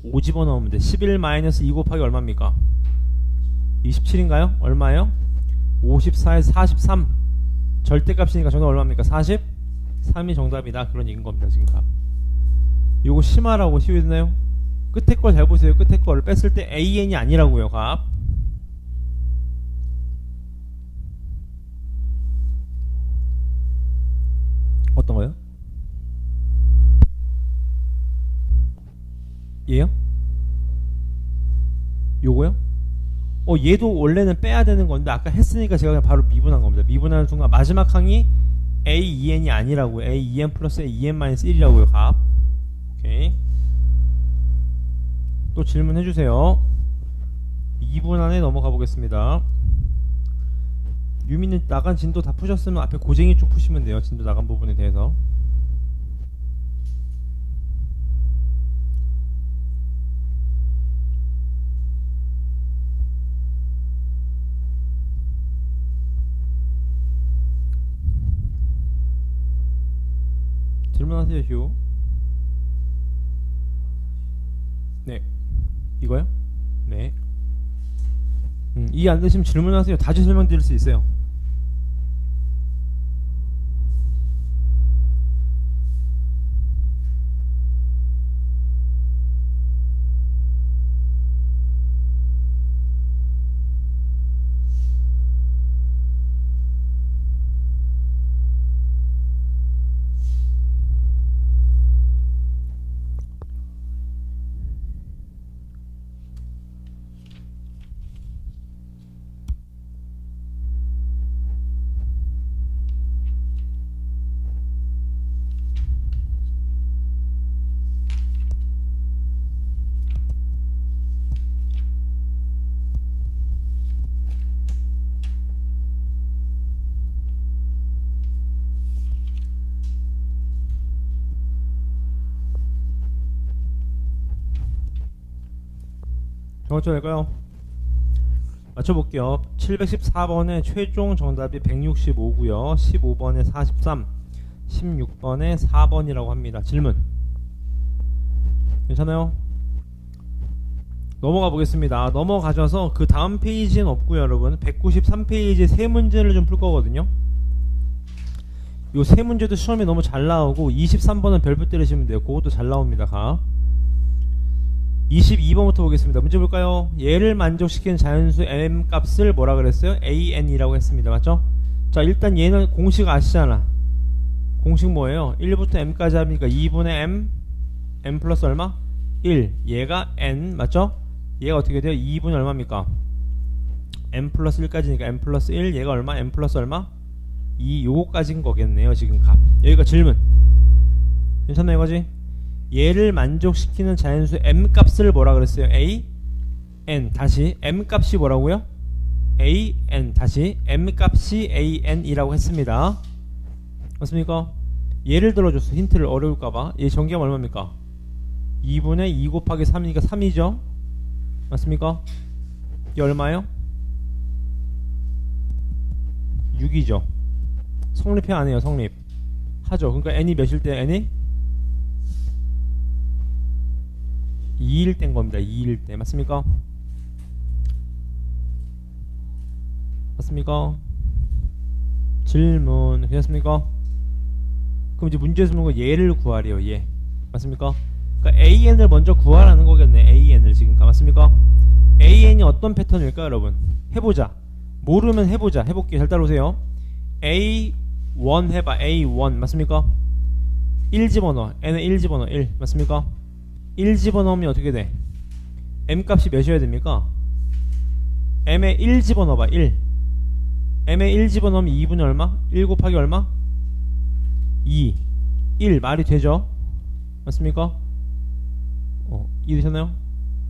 5 집어넣으면 돼. 11 마이너스 2 곱하기 얼마입니까? 27인가요? 얼마예요? 54에서 43. 절대값이니까 정답 얼마입니까? 43이 정답이다. 그런 얘기인 겁니다. 지금 요거 심하라고 시위됐나요? 끝에 걸 잘 보세요. 끝에 거를 뺐을 때 AN이 아니라고요. 어떤 거요? 얘요? 요거요? 얘도 원래는 빼야 되는 건데 아까 했으니까 제가 그냥 바로 미분한 겁니다. 미분하는 순간 마지막 항이 A2n이 아니라고요. A2n 플러스 A2n-1이라고요. 오케이. 또 질문해 주세요. 2분 안에 넘어가 보겠습니다. 유미는 나간 진도 다 푸셨으면 앞에 고쟁이 쪽 푸시면 돼요. 진도 나간 부분에 대해서. 질문하세요. 휴. 네. 이거요? 네. 이해 안 되시면 질문하세요. 다시 설명드릴 수 있어요. 정확히 할까요? 맞춰볼게요. 714번의 최종 정답이 165고요 15번에 43, 16번에 4번이라고 합니다. 질문 괜찮아요? 넘어가 보겠습니다. 넘어가셔서 그 다음 페이지는 없고요 여러분. 193페이지 세 문제를 좀 풀 거거든요. 요 세 문제도 시험에 너무 잘 나오고 23번은 별표 때리시면 돼요. 그것도 잘 나옵니다. 22번부터 보겠습니다. 문제 볼까요? 얘를 만족시키는 자연수 m 값을 뭐라 그랬어요? an이라고 했습니다. 맞죠? 자, 일단 얘는 공식 아시잖아. 공식 뭐예요? 1부터 m까지 합니까? 2분의 m 플러스 얼마? 1. 얘가 n 맞죠? 얘가 어떻게 돼요? 2분의 얼마입니까? n 플러스 1까지니까 n 플러스 1, 얘가 얼마? n 플러스 얼마? 2, 요거까지인 거겠네요 지금 값. 여기가 질문 괜찮나 이거지? 얘를 만족시키는 자연수 m 값을 뭐라 그랬어요? a, n 다시 m 값이 뭐라고요? a, n 다시 m 값이 a, n 이라고 했습니다. 맞습니까? 예를 들어줬어. 힌트를 어려울까봐. 얘 전개하면 얼마입니까? 2분의 2 곱하기 3이니까 3이죠? 맞습니까? 이게 얼마예요? 6이죠. 성립해 안 해요? 성립 하죠. 그러니까 n이 몇일 때 n이 2일 땐 겁니다. 2일 때 맞습니까? 맞습니까? 질문 괜찮습니까? 그럼 이제 문제에서 묻는 거 얘를 구하래요. 얘 맞습니까? 그러니까 AN을 먼저 구하라는 거겠네. AN을 지금 맞습니까? AN이 어떤 패턴일까요 여러분? 해보자. 모르면 해보자. 해볼게요. 잘 따라오세요. A1 해봐. A1 맞습니까? 1 집어넣어. n에 1 집어넣어. 1 맞습니까? 1 집어넣으면 어떻게 돼? m 값이 몇이어야 됩니까? m에 1 집어넣어봐. 1 m에 1 집어넣으면 2분의 얼마? 1 곱하기 얼마? 2 1 말이 되죠? 맞습니까? 이해되셨나요?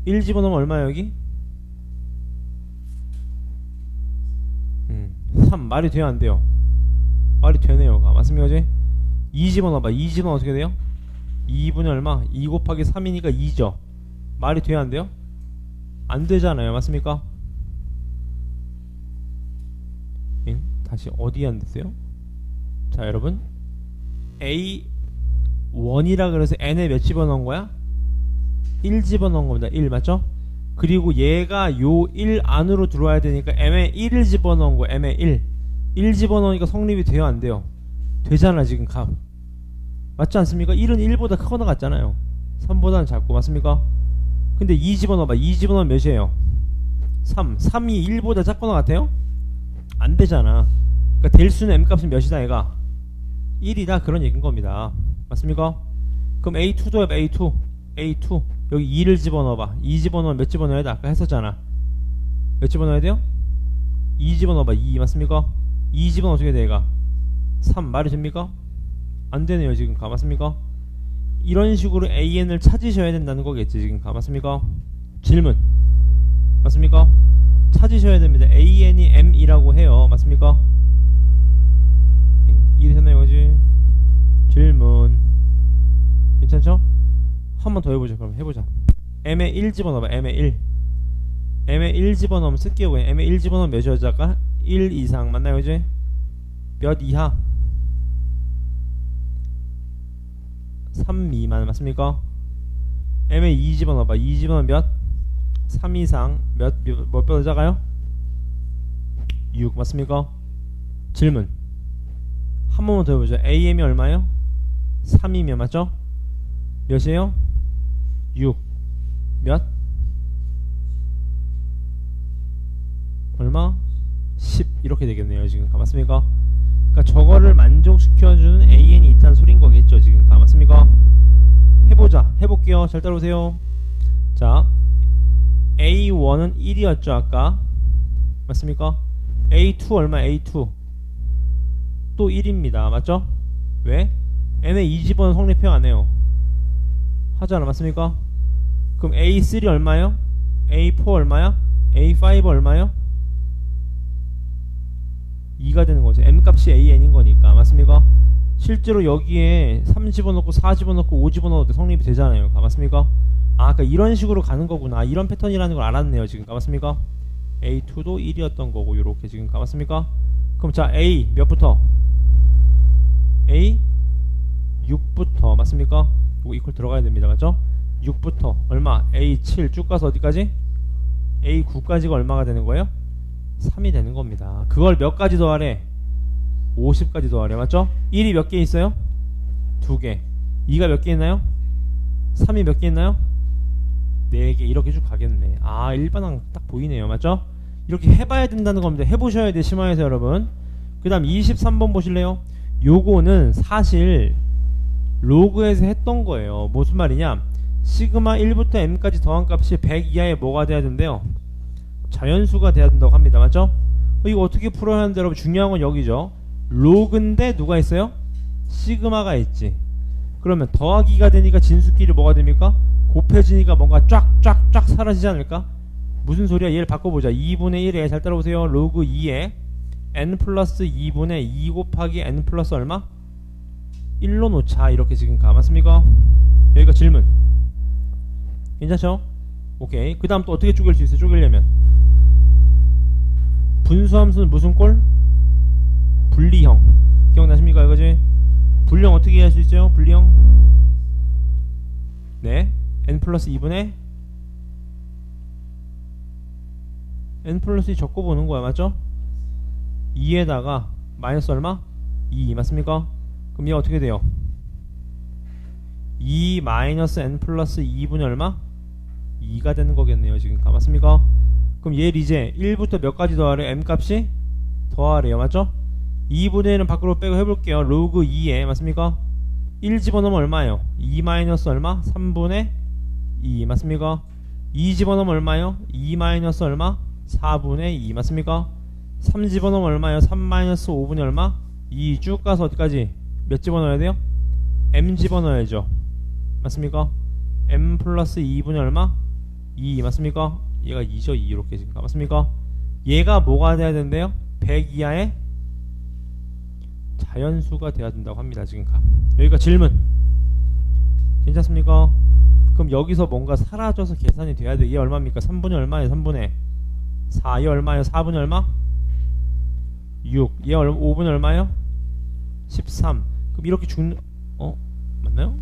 1 집어넣으면 얼마예요 여기? 3 말이 돼요 안 돼요? 말이 되네요. 맞습니까? 그지? 2 집어넣어봐. 2 집어넣으면 어떻게 돼요? 2분의 얼마? 2 곱하기 3이니까 2죠. 말이 돼요 안 돼요? 안 되잖아요. 맞습니까? 다시 어디에 안 됐어요? 자 여러분 A1이라 그래서 n에 몇 집어넣은 거야? 1 집어넣은 겁니다. 1 맞죠? 그리고 얘가 요 1 안으로 들어와야 되니까 m에 1을 집어넣은 거야. m에 1 집어넣으니까 성립이 돼요 안 돼요? 되잖아 지금 값 맞지 않습니까? 1은 1보다 크거나 같잖아요. 3보다는 작고 맞습니까? 근데 2 집어넣어봐. 2 집어넣으면 몇이에요? 3이 1보다 작거나 같아요? 안 되잖아. 그러니까 될 수는 m 값은 몇이다 얘가? 1이다 그런 얘기인 겁니다. 맞습니까? 그럼 A2도 해봐. A2 여기 2를 집어넣어봐. 2 집어넣으면 몇 집어넣어야 돼? 아까 했었잖아. 몇 집어넣어야 돼요? 2 집어넣어봐. 2 맞습니까? 2 집어넣으면 어떻게 돼 얘가? 3 말이 됩니까? 안 되네요 지금 맞습니까? 이런 식으로 AN을 찾으셔야 된다는 거겠지 지금 맞습니까? 질문 맞습니까? 찾으셔야 됩니다. AN이 M이라고 해요. 맞습니까? 이해되셨나요 그지? 질문 괜찮죠? 한 번 더 해보자. 그럼 해보자. M에 1 집어넣어봐. M에 1 집어넣으면 쓸게요. 그냥 M에 1 집어넣으면 몇 여자가? 1 이상 맞나요 그지? 몇 이하? 3 미만 맞습니까? M에 2 집어넣어봐. 2 집어넣으면 몇? 3 이상 몇 여자가요? 6 맞습니까? 질문 한 번만 더 해보죠. AM이 얼마예요? 3이면 맞죠? 몇이에요? 6 몇? 얼마? 10 이렇게 되겠네요 지금 맞습니까? 그러니까 저거를 만족시켜주는 AN이 있다는 소린 거겠죠 지금 맞습니까? 해보자. 해볼게요. 잘 따라오세요. 자 A1은 1이었죠 아까 맞습니까? A2 얼마? A2 또 1입니다 맞죠? 왜? n에 2 집어넣은 성립해요 안해요? 하잖아 맞습니까? 그럼 A3 얼마요? A4 얼마야? A5 얼마요? 2가 되는 거죠. m값이 AN인 거니까 맞습니까? 실제로 여기에 3 집어넣고 4 집어넣고 5 집어넣어도 성립이 되잖아요 맞습니까? 그러니까 이런 식으로 가는 거구나. 이런 패턴이라는 걸 알았네요 지금 맞습니까? A2도 1이었던 거고 요렇게 지금 맞습니까? 그럼 자 A 몇부터? A 6부터 맞습니까? 이거 이퀄 들어가야 됩니다 맞죠? 6부터 얼마? A7 쭉 가서 어디까지? A9까지가 얼마가 되는 거예요? 3이 되는 겁니다. 그걸 몇 가지 더하래? 50까지 더하래 맞죠? 1이 몇 개 있어요? 2개 2가 몇 개 있나요? 3이 몇 개 있나요? 4개 이렇게 쭉 가겠네. 일반항 딱 보이네요 맞죠? 이렇게 해봐야 된다는 겁니다. 해보셔야 돼 심화에서 여러분. 그 다음 23번 보실래요? 요거는 사실 로그에서 했던 거예요. 무슨 말이냐? 시그마 1부터 m까지 더한 값이 100 이하의 뭐가 돼야 된대요? 자연수가 돼야 된다고 합니다. 맞죠? 이거 어떻게 풀어야 하는데 여러분 중요한 건 여기죠. 로그인데 누가 있어요? 시그마가 있지. 그러면 더하기가 되니까 진수끼리 뭐가 됩니까? 곱해지니까 뭔가 쫙쫙쫙 사라지지 않을까? 무슨 소리야? 얘를 바꿔보자. 2분의 1에 잘 따라오세요. 로그 2에 n 플러스 2분의 2 곱하기 n 플러스 얼마? 1로 놓자. 이렇게 지금 가. 맞습니까? 여기가 질문. 괜찮죠? 오케이. 그 다음 또 어떻게 쪼갤 수 있어? 쪼개려면 분수함수는 무슨 꼴? 분리형. 기억나십니까? 이거지? 분리형 어떻게 할 수 있어요? 분리형. 네. n 플러스 2분의 n 플러스 2 적고 보는 거야. 맞죠? 2에다가 마이너스 얼마? 2 맞습니까? 그럼 얘 어떻게 돼요? 2 마이너스 n 플러스 2분의 얼마? 2가 되는 거겠네요. 지금 맞습니까? 그럼 얘를 이제 1부터 몇 가지 더하래? m 값이 더하래요. 맞죠? 2분의 1은 밖으로 빼고 해볼게요. 로그 2에 맞습니까? 1 집어넣으면 얼마예요? 2 마이너스 얼마? 3분의 2 맞습니까? 2 집어넣으면 얼마예요? 2 마이너스 얼마? 4분의 2 맞습니까? 3 집어넣으면 얼마예요? 3 마이너스 5분의 얼마? 2 쭉 가서 어디까지? 몇 집어넣어야 돼요? m 집어넣어야죠. 맞습니까? m 플러스 2분의 얼마? 2 맞습니까? 얘가 2죠. 2 이렇게 지금 맞습니까? 얘가 뭐가 돼야 된대요? 100 이하의 자연수가 돼야 된다고 합니다. 지금 여기가 질문. 괜찮습니까? 그럼 여기서 뭔가 사라져서 계산이 돼야 돼. 얘 얼마입니까? 3분의 얼마예요? 3분의 4. 얘 얼마예요? 4분의 얼마? 6. 얘 5분의 얼마예요? 13. 그럼 이렇게 맞나요?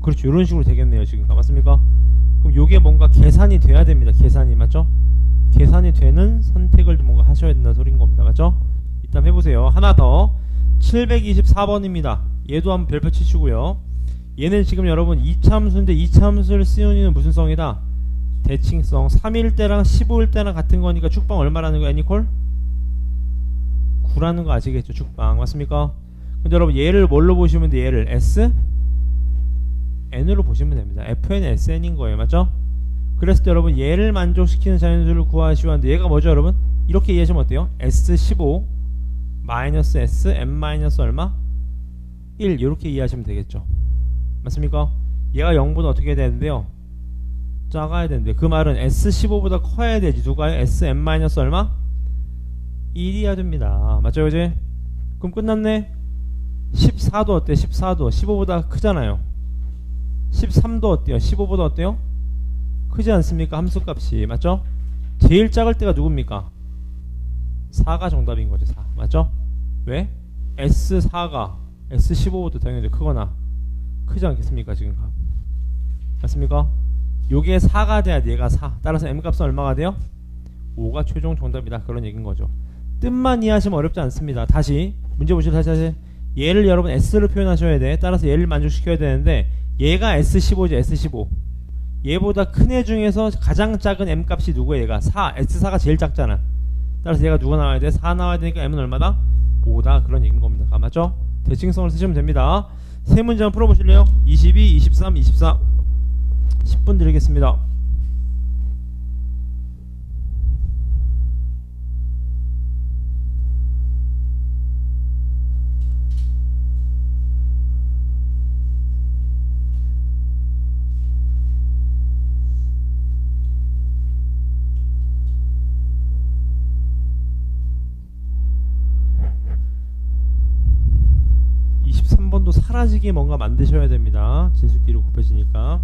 그렇죠. 이런 식으로 되겠네요. 지금 맞습니까? 그럼 요게 뭔가 계산이 돼야 됩니다. 계산이 맞죠? 계산이 되는 선택을 뭔가 하셔야 된다는 소린 겁니다. 맞죠? 일단 해보세요. 하나 더 724번입니다. 얘도 한번 별표 치시고요. 얘는 지금 여러분 이차함수인데 이차함수를 쓰는 이는 무슨 성이다? 대칭성. 3일 때랑 15일 때랑 같은 거니까 축방 얼마라는 거야? 애니콜? 9라는 거 아시겠죠? 축방 맞습니까? 근데 여러분 얘를 뭘로 보시면 돼? 얘를 S? N으로 보시면 됩니다. FN, SN인 거예요. 맞죠? 그랬을 때 여러분 얘를 만족시키는 자연수를 구하시오 하는데 얘가 뭐죠 여러분? 이렇게 이해하시면 어때요? S15 마이너스 S M 마이너스 얼마? 1 이렇게 이해하시면 되겠죠. 맞습니까? 얘가 0보다 어떻게 해야 되는데요? 작아야 되는데 그 말은 S15보다 커야 되지. 누가요? SM 마이너스 얼마? 1이어야 됩니다. 맞죠 그지? 그럼 끝났네. 14도 어때? 14도 15보다 크잖아요. 13도 어때요? 15보다 어때요? 크지 않습니까? 함수값이 맞죠? 제일 작을 때가 누굽니까? 4가 정답인 거죠. 4 맞죠? 왜? S4가 S15보다 당연히 크거나 크지 않겠습니까? 지금 맞습니까? 요게 4가 돼야 돼. 얘가 4 따라서 M값은 얼마가 돼요? 5가 최종 정답이다. 그런 얘기인 거죠. 뜻만 이해하시면 어렵지 않습니다. 다시 문제 보시죠. 다시 얘를 여러분 S를 표현하셔야 돼. 따라서 얘를 만족시켜야 되는데 얘가 S15죠. S15 얘보다 큰 애 중에서 가장 작은 M값이 누구예요? 얘가 4 S4가 제일 작잖아. 따라서 얘가 누가 나와야 돼? 4 나와야 되니까 M은 얼마다? 5다. 그런 얘기인 겁니다. 맞죠? 대칭성을 쓰시면 됩니다. 세 문제 한번 풀어보실래요? 22, 23, 24 10분 드리겠습니다. 또 사라지게 뭔가 만드셔야 됩니다. 진수끼리 곱해지니까.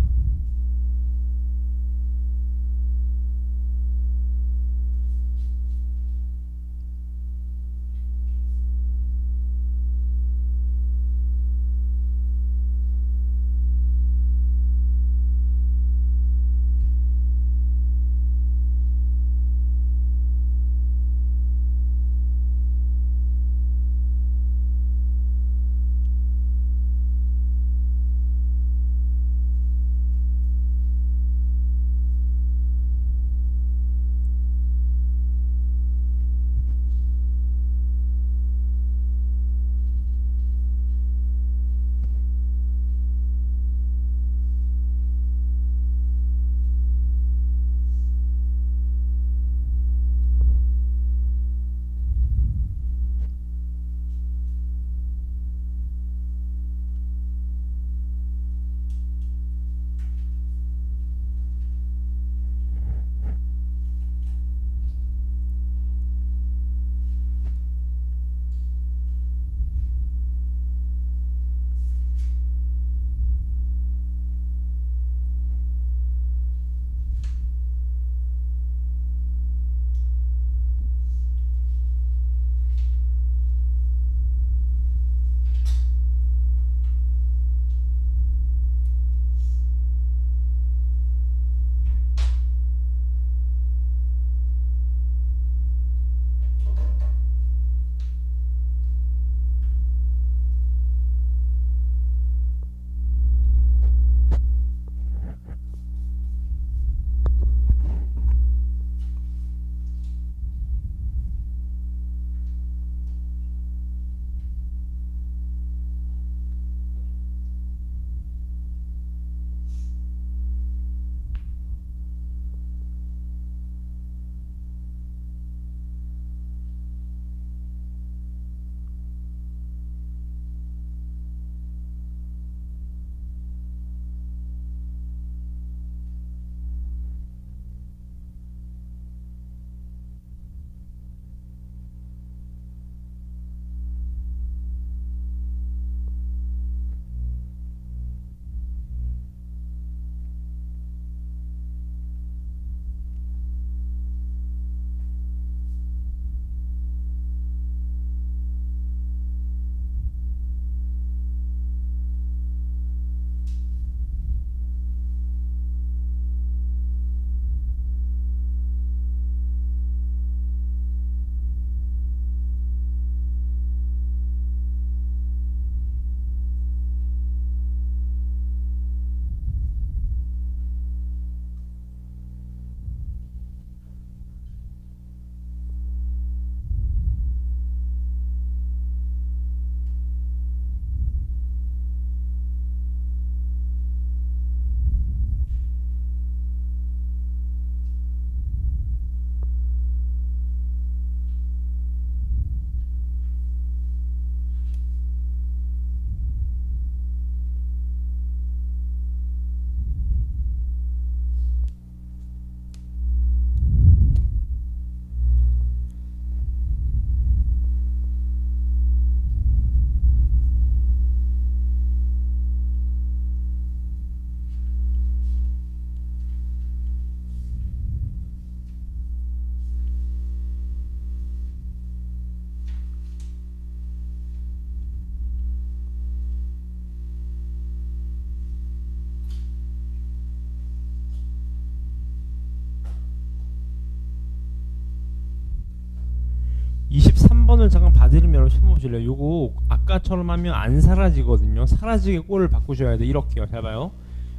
3번을 잠깐 봐드리면 여러분 시험 보실래요? 요거 아까처럼 하면 안 사라지거든요. 사라지게 꼴을 바꾸셔야 돼. 이렇게요. 잘 봐요.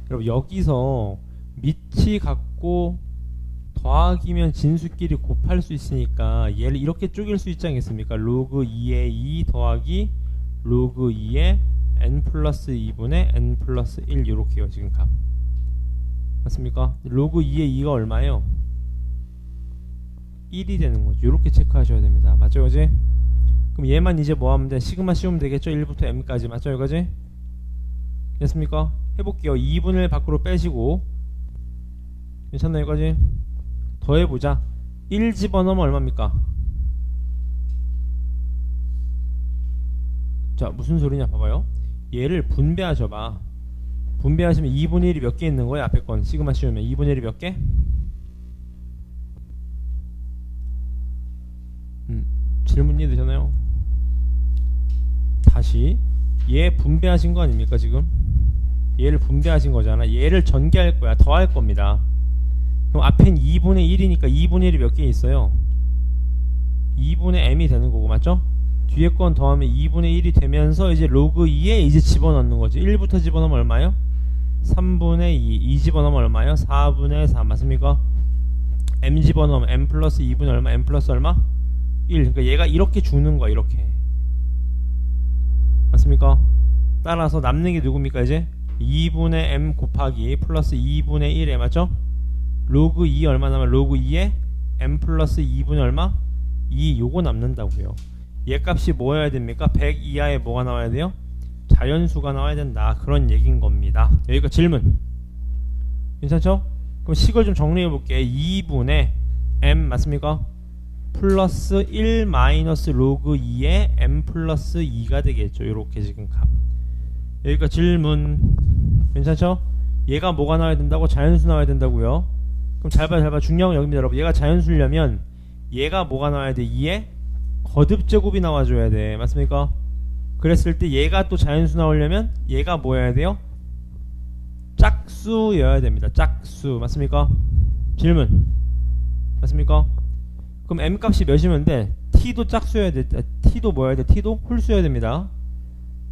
여러분 여기서 밑이 같고 더하기면 진수끼리 곱할 수 있으니까 얘를 이렇게 쪼갤 수 있지 않겠습니까? 로그 2의 2 더하기 로그 2의 n 플러스 2분의 n 플러스 1 요렇게요. 지금 값 맞습니까? 로그 2의 2가 얼마예요? 1이 되는 거죠. 요렇게 체크하셔야 됩니다. 맞죠? 그지? 그럼 얘만 이제 뭐 하면 돼? 시그마 씌우면 되겠죠? 1부터 m까지. 맞죠? 이거지? 됐습니까? 해볼게요. 2분을 밖으로 빼시고 괜찮나요? 이거지? 더해보자. 1 집어넣으면 얼마입니까? 자 무슨 소리냐 봐봐요. 얘를 분배하셔봐. 분배하시면 2분의 1이 몇 개 있는 거야? 앞에 건 시그마 씌우면 2분의 1이 몇 개? 질문 이해되잖아요. 다시 얘 분배하신 거 아닙니까? 지금 얘를 분배하신 거잖아. 얘를 전개할 거야. 더할 겁니다. 그럼 앞엔 2분의 1이니까 2분의 1이 몇 개 있어요? 2분의 m이 되는 거고 맞죠? 뒤에 건 더하면 2분의 1이 되면서 이제 로그 2에 이제 집어넣는 거지. 1부터 집어넣으면 얼마요? 3분의 2. 2 집어넣으면 얼마요? 4분의 4 맞습니까? m 집어넣으면 m 플러스 2분의 얼마? m 플러스 얼마? 1. 그러니까 얘가 이렇게 죽는 거야. 이렇게 맞습니까? 따라서 남는 게 누굽니까? 이제 2분의 m 곱하기 플러스 2분의 1에 맞죠? 로그 2 얼마 남아? 로그 2에 m 플러스 2분의 얼마? 2 요거 남는다고요. 얘 값이 뭐여야 됩니까? 100 이하에 뭐가 나와야 돼요? 자연수가 나와야 된다. 그런 얘기인 겁니다. 여기가 질문 괜찮죠? 그럼 식을 좀 정리해 볼게. 2분의 m 맞습니까? 플러스 1 마이너스 로그 2에 m 플러스 2가 되겠죠. 요렇게 지금 값. 여기가 질문 괜찮죠? 얘가 뭐가 나와야 된다고? 자연수 나와야 된다고요. 그럼 잘 봐, 잘 봐. 중요한 건 여기입니다, 여러분. 얘가 자연수려면 얘가 뭐가 나와야 돼? 2에 거듭제곱이 나와줘야 돼. 맞습니까? 그랬을 때 얘가 또 자연수 나오려면 얘가 뭐여야 돼요? 짝수여야 됩니다. 짝수. 맞습니까? 질문 맞습니까? 그럼 m 값이 몇이면 돼? t도 짝수여야 돼. t도 뭐여야 돼? t도 홀수여야 됩니다.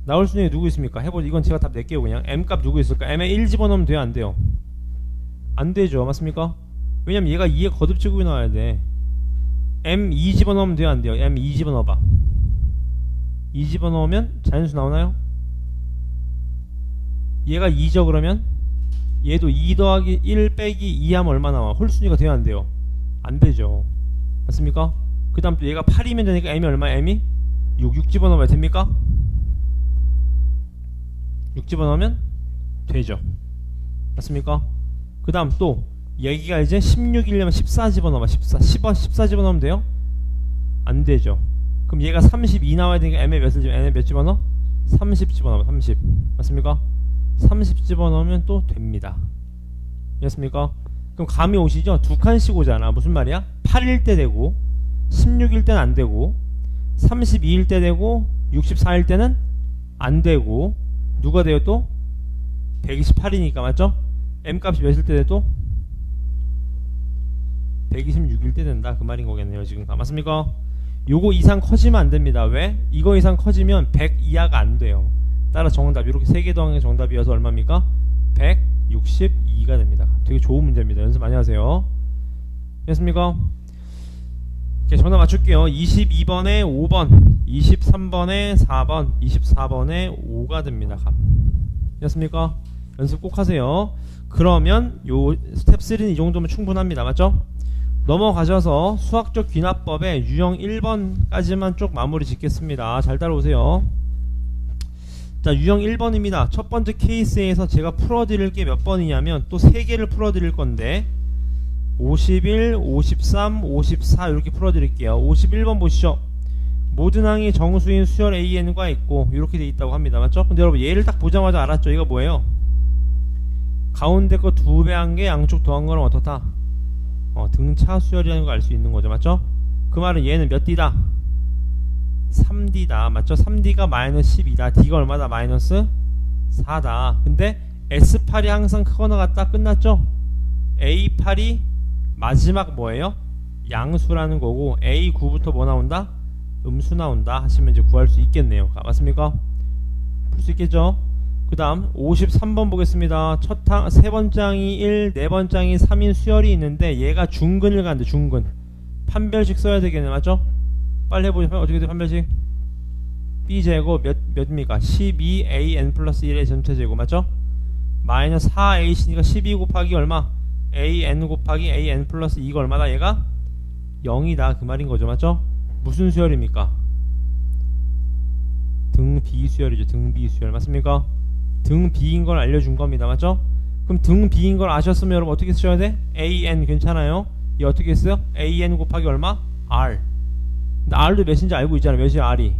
나올 수 있는 게 누구 있습니까? 해보자. 이건 제가 답 낼게요. 그냥 m 값 누구 있을까? m에 1 집어넣으면 돼요? 안 돼요? 안 되죠. 맞습니까? 왜냐면 얘가 2에 거듭제곱이 나와야 돼. m 2 집어넣으면 돼요? 안 돼요? m 2 집어넣어봐. 2 집어넣으면 자연수 나오나요? 얘가 2죠. 그러면 얘도 2 더하기 1 빼기 2 하면 얼마 나와? 홀순위가 돼요? 안 돼요? 안 되죠. 맞습니까? 그 다음 또 얘가 8이면 되니까 m이 얼마야? m이 6 집어넣으면 됩니까? 6 집어넣으면 되죠. 맞습니까? 그 다음 또 여기가 이제 16이려면 14 집어넣어봐. 14 집어넣으면 돼요? 안 되죠. 그럼 얘가 32 나와야 되니까 m에 몇을 집어넣어? n에 몇 집어넣어? 30 집어넣어. 30 맞습니까? 30 집어넣으면 또 됩니다. 됐습니까? 그럼 감이 오시죠? 두 칸씩 오잖아. 무슨 말이야? 8일 때 되고 16일 때는 안 되고 32일 때 되고 64일 때는 안 되고 누가 돼요 또? 128이니까 맞죠? m값이 몇일 때 돼도? 126일 때 된다 그 말인 거겠네요 지금. 맞습니까? 요거 이상 커지면 안 됩니다. 왜? 이거 이상 커지면 100 이하가 안 돼요. 따라 정답 이렇게 3개 더하는 게 정답이어서 얼마입니까? 162가 됩니다. 되게 좋은 문제입니다. 연습 많이 하세요. 됐습니까? 정답 맞출게요. 22번에 5번 23번에 4번 24번에 5가 됩니다. 됐습니까? 연습 꼭 하세요. 그러면 요 스텝 3는 이 정도면 충분합니다. 맞죠? 넘어가셔서 수학적 귀납법의 유형 1번까지만 쭉 마무리 짓겠습니다. 잘 따라오세요. 자, 유형 1번입니다. 첫 번째 케이스에서 제가 풀어드릴 게 몇 번이냐면 또 3개를 풀어드릴 건데 51, 53, 54 이렇게 풀어드릴게요. 51번 보시죠. 모든 항이 정수인 수열 AN과 있고 이렇게 돼 있다고 합니다. 맞죠? 근데 여러분 얘를 딱 보자마자 알았죠? 이거 뭐예요? 가운데 거 2배 한 게 양쪽 더한 거랑 어떻다? 등차 수열이라는 걸 알 수 있는 거죠. 맞죠? 그 말은 얘는 몇 D다? 3D다. 맞죠? 3D가 마이너스 12다. D가 얼마다? 마이너스 4다. 근데 S8이 항상 크거나 같다. 끝났죠? A8이 마지막 뭐예요? 양수라는 거고 A9부터 뭐 나온다? 음수 나온다 하시면 이제 구할 수 있겠네요. 맞습니까? 풀 수 있겠죠? 그 다음 53번 보겠습니다. 세 번장이 1, 네 번장이 3인 수열이 있는데 얘가 중근을 가는데 중근 판별식 써야 되겠네. 맞죠? 빨리 해보죠. 어떻게 돼? 판별식 b제곱 몇입니까? 12an 플러스 1의 전체 제곱 맞죠? 마이너스 4ac니까 12 곱하기 얼마? an 곱하기 an 플러스 2가 얼마다? 얘가 0이다 그 말인 거죠. 맞죠? 무슨 수열입니까? 등 비수열이죠. 등 비수열 맞습니까? 등 B인 걸 알려준 겁니다. 맞죠? 그럼 등 B인 걸 아셨으면 여러분 어떻게 쓰셔야 돼? AN 괜찮아요? 이 어떻게 써요? AN 곱하기 얼마? R. 근데 R도 몇인지 알고 있잖아요. 몇이야 R이?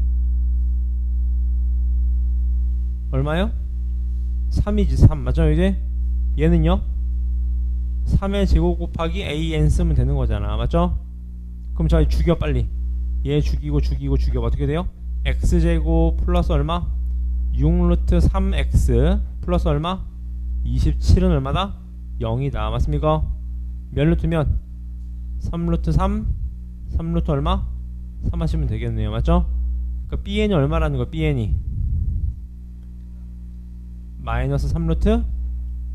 얼마요? 3이지 3 맞죠? 이제 얘는요? 3의 제곱 곱하기 AN 쓰면 되는 거잖아. 맞죠? 그럼 저희 죽여 빨리. 얘 죽이고 죽여 어떻게 돼요? x제곱 플러스 얼마? 6루트 3x 플러스 얼마? 27은 얼마다? 0이다. 맞습니까? 몇 루트면? 3루트 3루트 얼마? 3 하시면 되겠네요. 맞죠? 그러니까 bn이 얼마라는 거 bn이 마이너스 3루트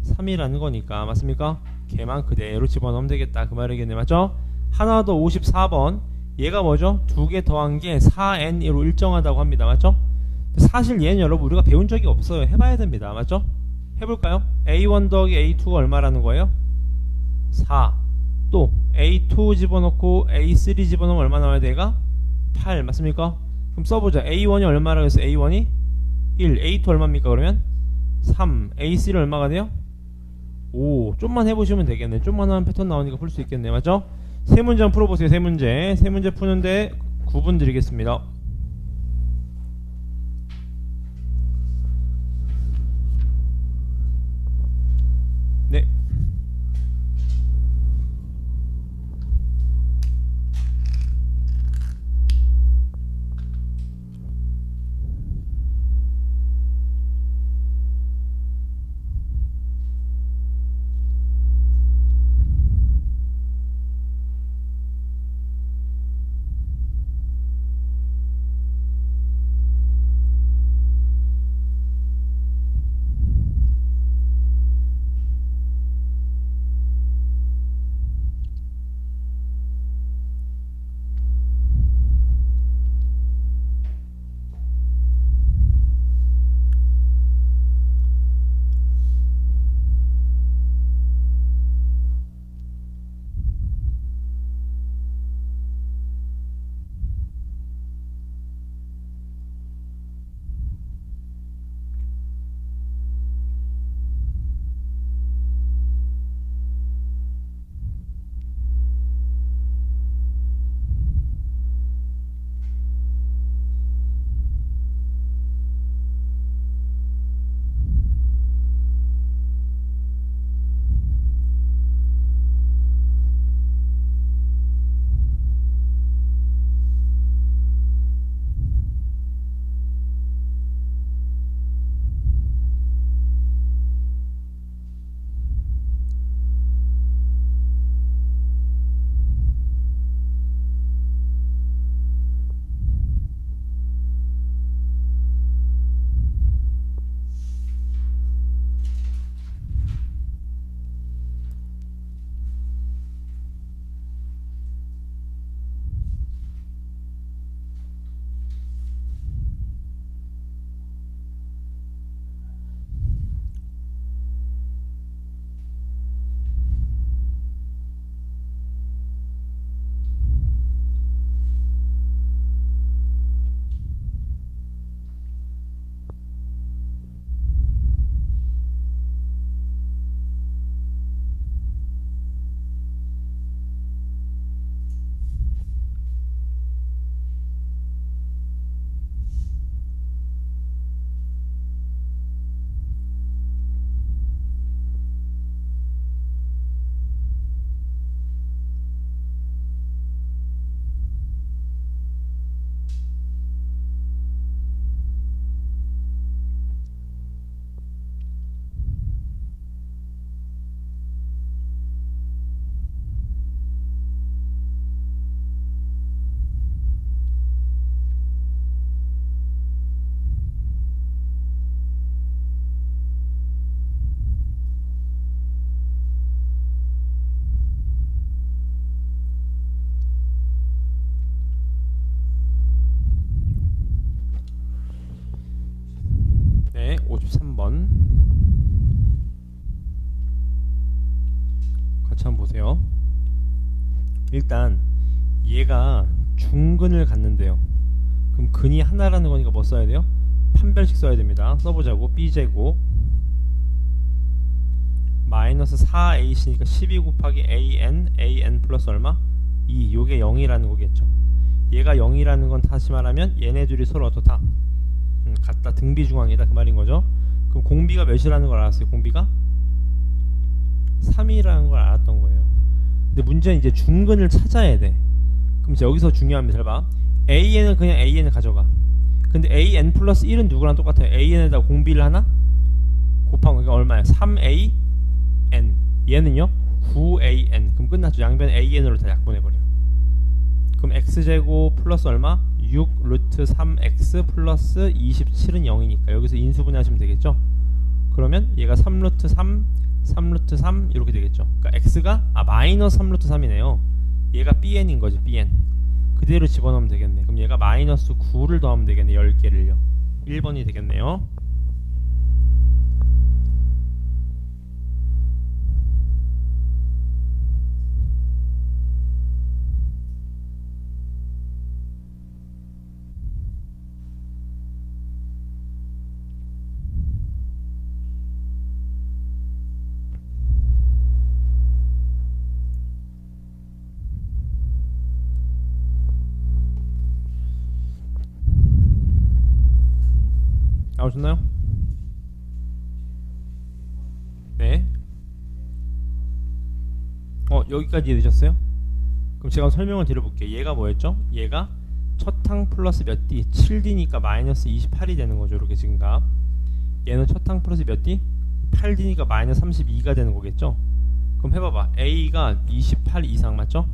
3이라는 거니까. 맞습니까? 걔만 그대로 집어넣으면 되겠다 그 말이겠네. 맞죠? 하나 더 54번 얘가 뭐죠? 두 개 더한 게 4n으로 일정하다고 합니다. 맞죠? 사실 얘는 여러분 우리가 배운 적이 없어요. 해봐야 됩니다. 맞죠? 해볼까요? a1 더하기 a2가 얼마라는 거예요? 4. 또 a2 집어넣고 a3 집어넣으면 얼마 나와야 돼? 얘가 8 맞습니까? 그럼 써보자. a1이 얼마라고 해서 a1이 1 a2 얼마입니까 그러면? 3 a3 얼마가 돼요? 5 좀만 해보시면 되겠네. 좀만 하면 패턴 나오니까 풀 수 있겠네. 맞죠? 세 문제 한번 풀어보세요. 세 문제 푸는데 9분 드리겠습니다. 네. 보세요. 일단 얘가 중근을 갖는데요. 그럼 근이 하나라는 거니까 뭐 써야 돼요? 판별식 써야 됩니다. 써보자고. b제곱 마이너스 4ac니까 12 곱하기 an 플러스 얼마? 2. 요게 0이라는 거겠죠. 얘가 0이라는 건 다시 말하면 얘네들이 서로 어떻다? 같다. 등비중앙이다 그 말인 거죠. 그럼 공비가 몇이라는 걸 알았어요. 공비가 3이라는 걸 알았던 거예요. 근데 문제는 이제 중근을 찾아야 돼. 그럼 이제 여기서 중요합니다. 잘 봐. an은 그냥 an을 가져가. 근데 an 플러스 1은 누구랑 똑같아요? an에다 공비를 하나 곱한 거니까 얼마야? 3an. 얘는요 9an. 그럼 끝났죠. 양변 an으로 다 약분해버려. 그럼 x제곱 플러스 얼마? 6 루트 3x 플러스 27은 0이니까 여기서 인수분해 하시면 되겠죠. 그러면 얘가 3 루트 3 3 루트 3 이렇게 되겠죠. 그러니까 x가 마이너스 3 루트 3이네요. 얘가 bn인 거지. bn 그대로 집어넣으면 되겠네. 그럼 얘가 마이너스 9를 더하면 되겠네. 10개를요 1번이 되겠네요. 나오셨나요? 네. 여기까지 이해되셨어요? 그럼 제가 설명을 드려볼게요. 얘가 뭐였죠? 얘가 첫 항 플러스 몇 D? 7D니까 마이너스 28이 되는 거죠. 이렇게 지금 값. 얘는 첫 항 플러스 몇 D? 8D니까 마이너스 32가 되는 거겠죠? 그럼 해봐봐. A가 28 이상 맞죠?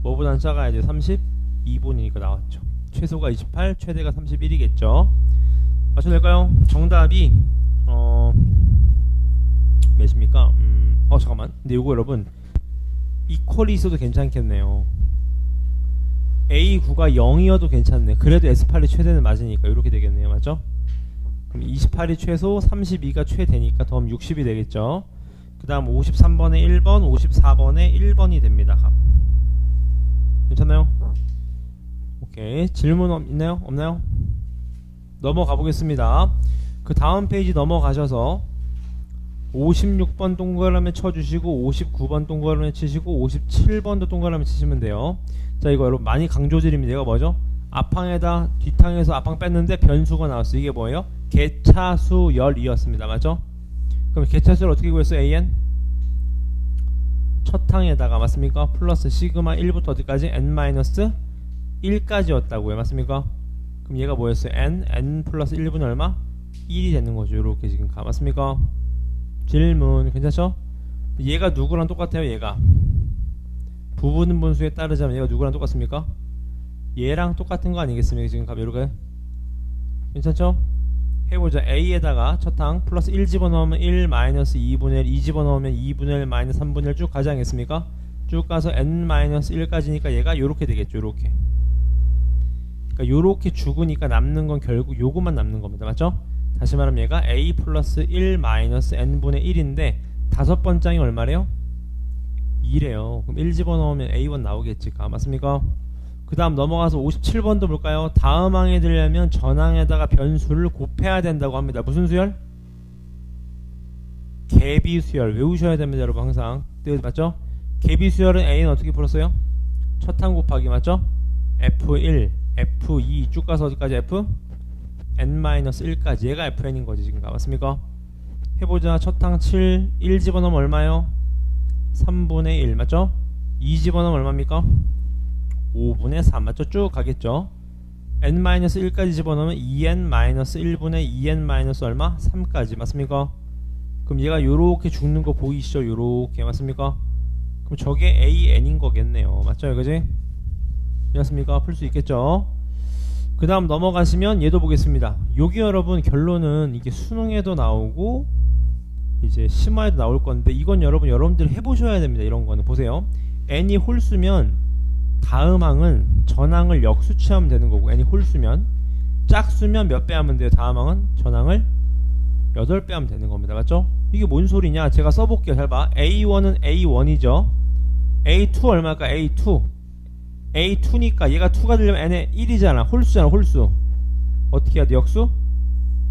뭐보단 작아야 돼? 32분이니까 나왔죠. 최소가 28, 최대가 31이겠죠? 맞춰도 될까요? 정답이 몇입니까? 잠깐만. 근데 이거 여러분 이퀄이 있어도 괜찮겠네요. A9가 0이어도 괜찮네. 그래도 S8이 최대는 맞으니까 이렇게 되겠네요. 맞죠? 그럼 28이 최소, 32가 최대니까 더하면 60이 되겠죠. 그 다음 53번에 1번, 54번에 1번이 됩니다. 값. 괜찮나요? 오케이. 질문 있나요? 없나요? 넘어가 보겠습니다. 그 다음 페이지 넘어가셔서 56번 동그라미 쳐주시고 59번 동그라미 치시고 57번도 동그라미 치시면 돼요. 자, 이거 여러분 많이 강조드립니다. 이거 뭐죠? 앞항에다 뒷항에서 앞항 뺐는데 변수가 나왔어요. 이게 뭐예요? 개차수열이었습니다. 맞죠? 그럼 개차수열 어떻게 구했어요? an 첫 항에다가 맞습니까? 플러스 시그마 1부터 어디까지? n-1까지였다고요. 맞습니까? 그럼 얘가 뭐였어요? n 플러스 1분의 얼마? 1이 되는 거죠. 이렇게 지금 맞습니까? 질문 괜찮죠? 얘가 누구랑 똑같아요? 얘가 부분 분수에 따르자면 얘가 누구랑 똑같습니까? 얘랑 똑같은 거 아니겠습니까? 지금 값 이렇게 괜찮죠? 해보자. A에다가 첫항 플러스 1 집어넣으면 1 마이너스 2분의 1 2 집어넣으면 2분의 1 마이너스 3분의 1 쭉 가지 않겠습니까? 쭉 가서 n 마이너스 1까지니까 얘가 요렇게 되겠죠. 요렇게. 그러니까 요렇게 죽으니까 남는 건 결국 요것만 남는 겁니다. 맞죠? 다시 말하면 얘가 a 플러스 1 마이너스 n분의 1인데 다섯 번장이 얼마래요? 2래요. 그럼 1 집어넣으면 a1 나오겠지. 맞습니까? 그 다음 넘어가서 57번도 볼까요? 다음 항에 들려면 전항에다가 변수를 곱해야 된다고 합니다. 무슨 수열? 개비수열. 외우셔야 됩니다. 여러분 항상. 맞죠? 개비수열은 a는 어떻게 풀었어요? 첫 항 곱하기 맞죠? f1 f2 쭉 가서 어디까지 f? n-1까지 얘가 fn인 거지 지금. 맞습니까? 해보자. 첫항 7 1 집어넣으면 얼마요? 3분의 1 맞죠? 2 집어넣으면 얼마입니까? 5분의 3 맞죠? 쭉 가겠죠? n-1까지 집어넣으면 2n-1분의 2n- 얼마? 3까지 맞습니까? 그럼 얘가 요렇게 죽는 거 보이시죠? 요렇게 맞습니까? 그럼 저게 an인 거겠네요. 맞죠? 그지? 맞습니까? 풀 수 있겠죠? 그 다음 넘어가시면 얘도 보겠습니다. 여기 여러분 결론은 이게 수능에도 나오고 이제 심화에도 나올 건데 이건 여러분들 해보셔야 됩니다. 이런 거는 보세요. n이 홀수면 다음 항은 전항을 역수치하면 되는 거고 n이 홀수면 짝수면 몇 배 하면 돼요? 다음 항은 전항을 8배 하면 되는 겁니다. 맞죠? 이게 뭔 소리냐? 제가 써볼게요. 잘 봐. A1은 A1이죠. A2 얼마일까? A2니까 얘가 2가 되려면 n의 1이잖아. 홀수잖아. 홀수. 어떻게 해야 돼? 역수?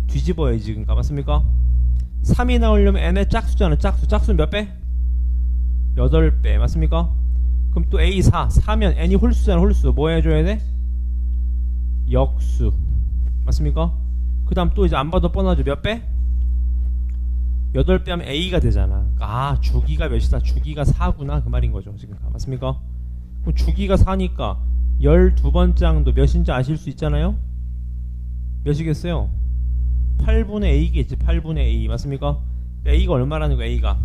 뒤집어야지. 그러니까 맞습니까? 3이 나오려면 n의 짝수잖아. 짝수는 몇 배? 8배. 맞습니까? 그럼 또 A4 4면 n이 홀수잖아. 홀수. 뭐 해줘야 돼? 역수. 맞습니까? 그 다음 또 이제 안 봐도 뻔하죠. 몇 배? 8배 하면 A가 되잖아. 아, 주기가 몇이다? 주기가 4구나. 그 말인 거죠. 지금. 맞습니까? 그럼 주기가 4니까 12번째 항도 몇인지 아실 수 있잖아요? 몇이겠어요? 8분의 A겠지. 8분의 A. 맞습니까? A가 얼마라는 거야? A가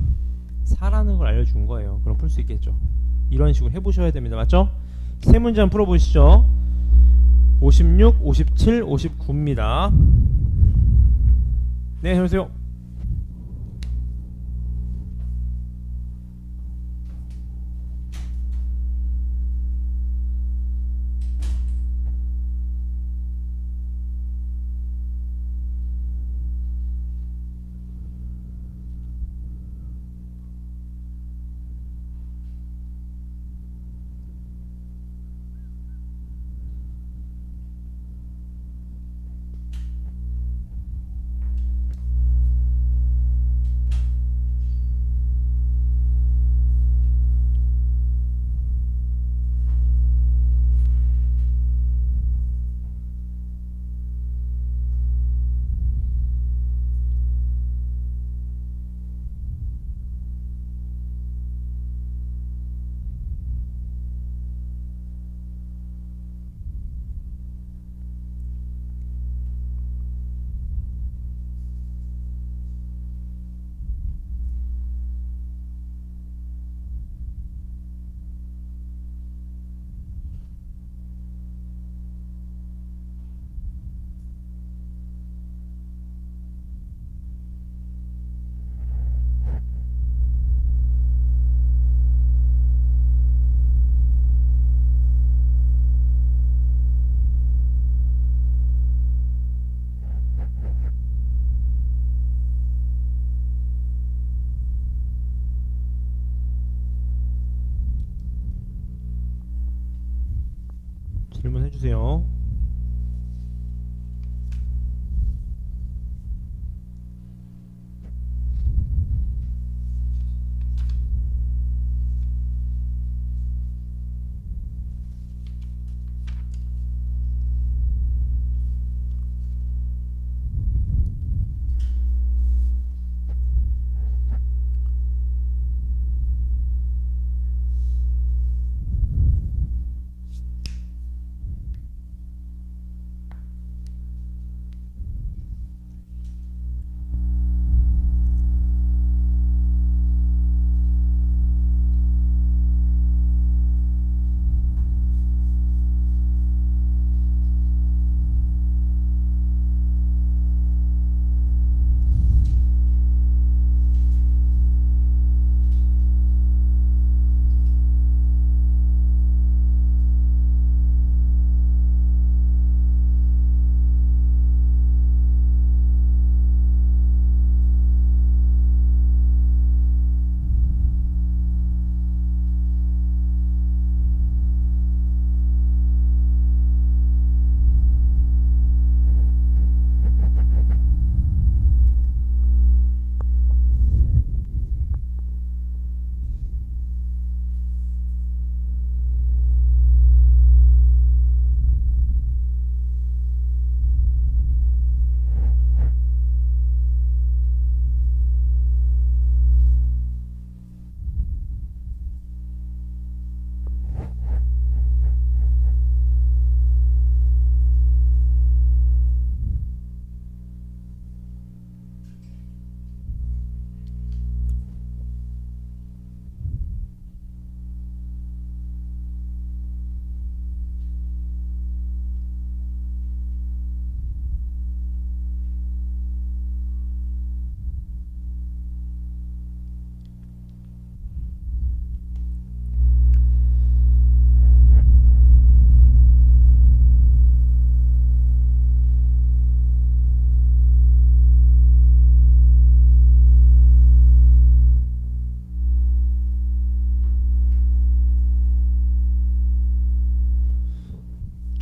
4라는 걸 알려준 거예요. 그럼 풀 수 있겠죠. 이런 식으로 해보셔야 됩니다. 맞죠? 세 문제 한번 풀어보시죠. 56, 57, 59입니다. 네, 안녕하세요. 질문해주세요.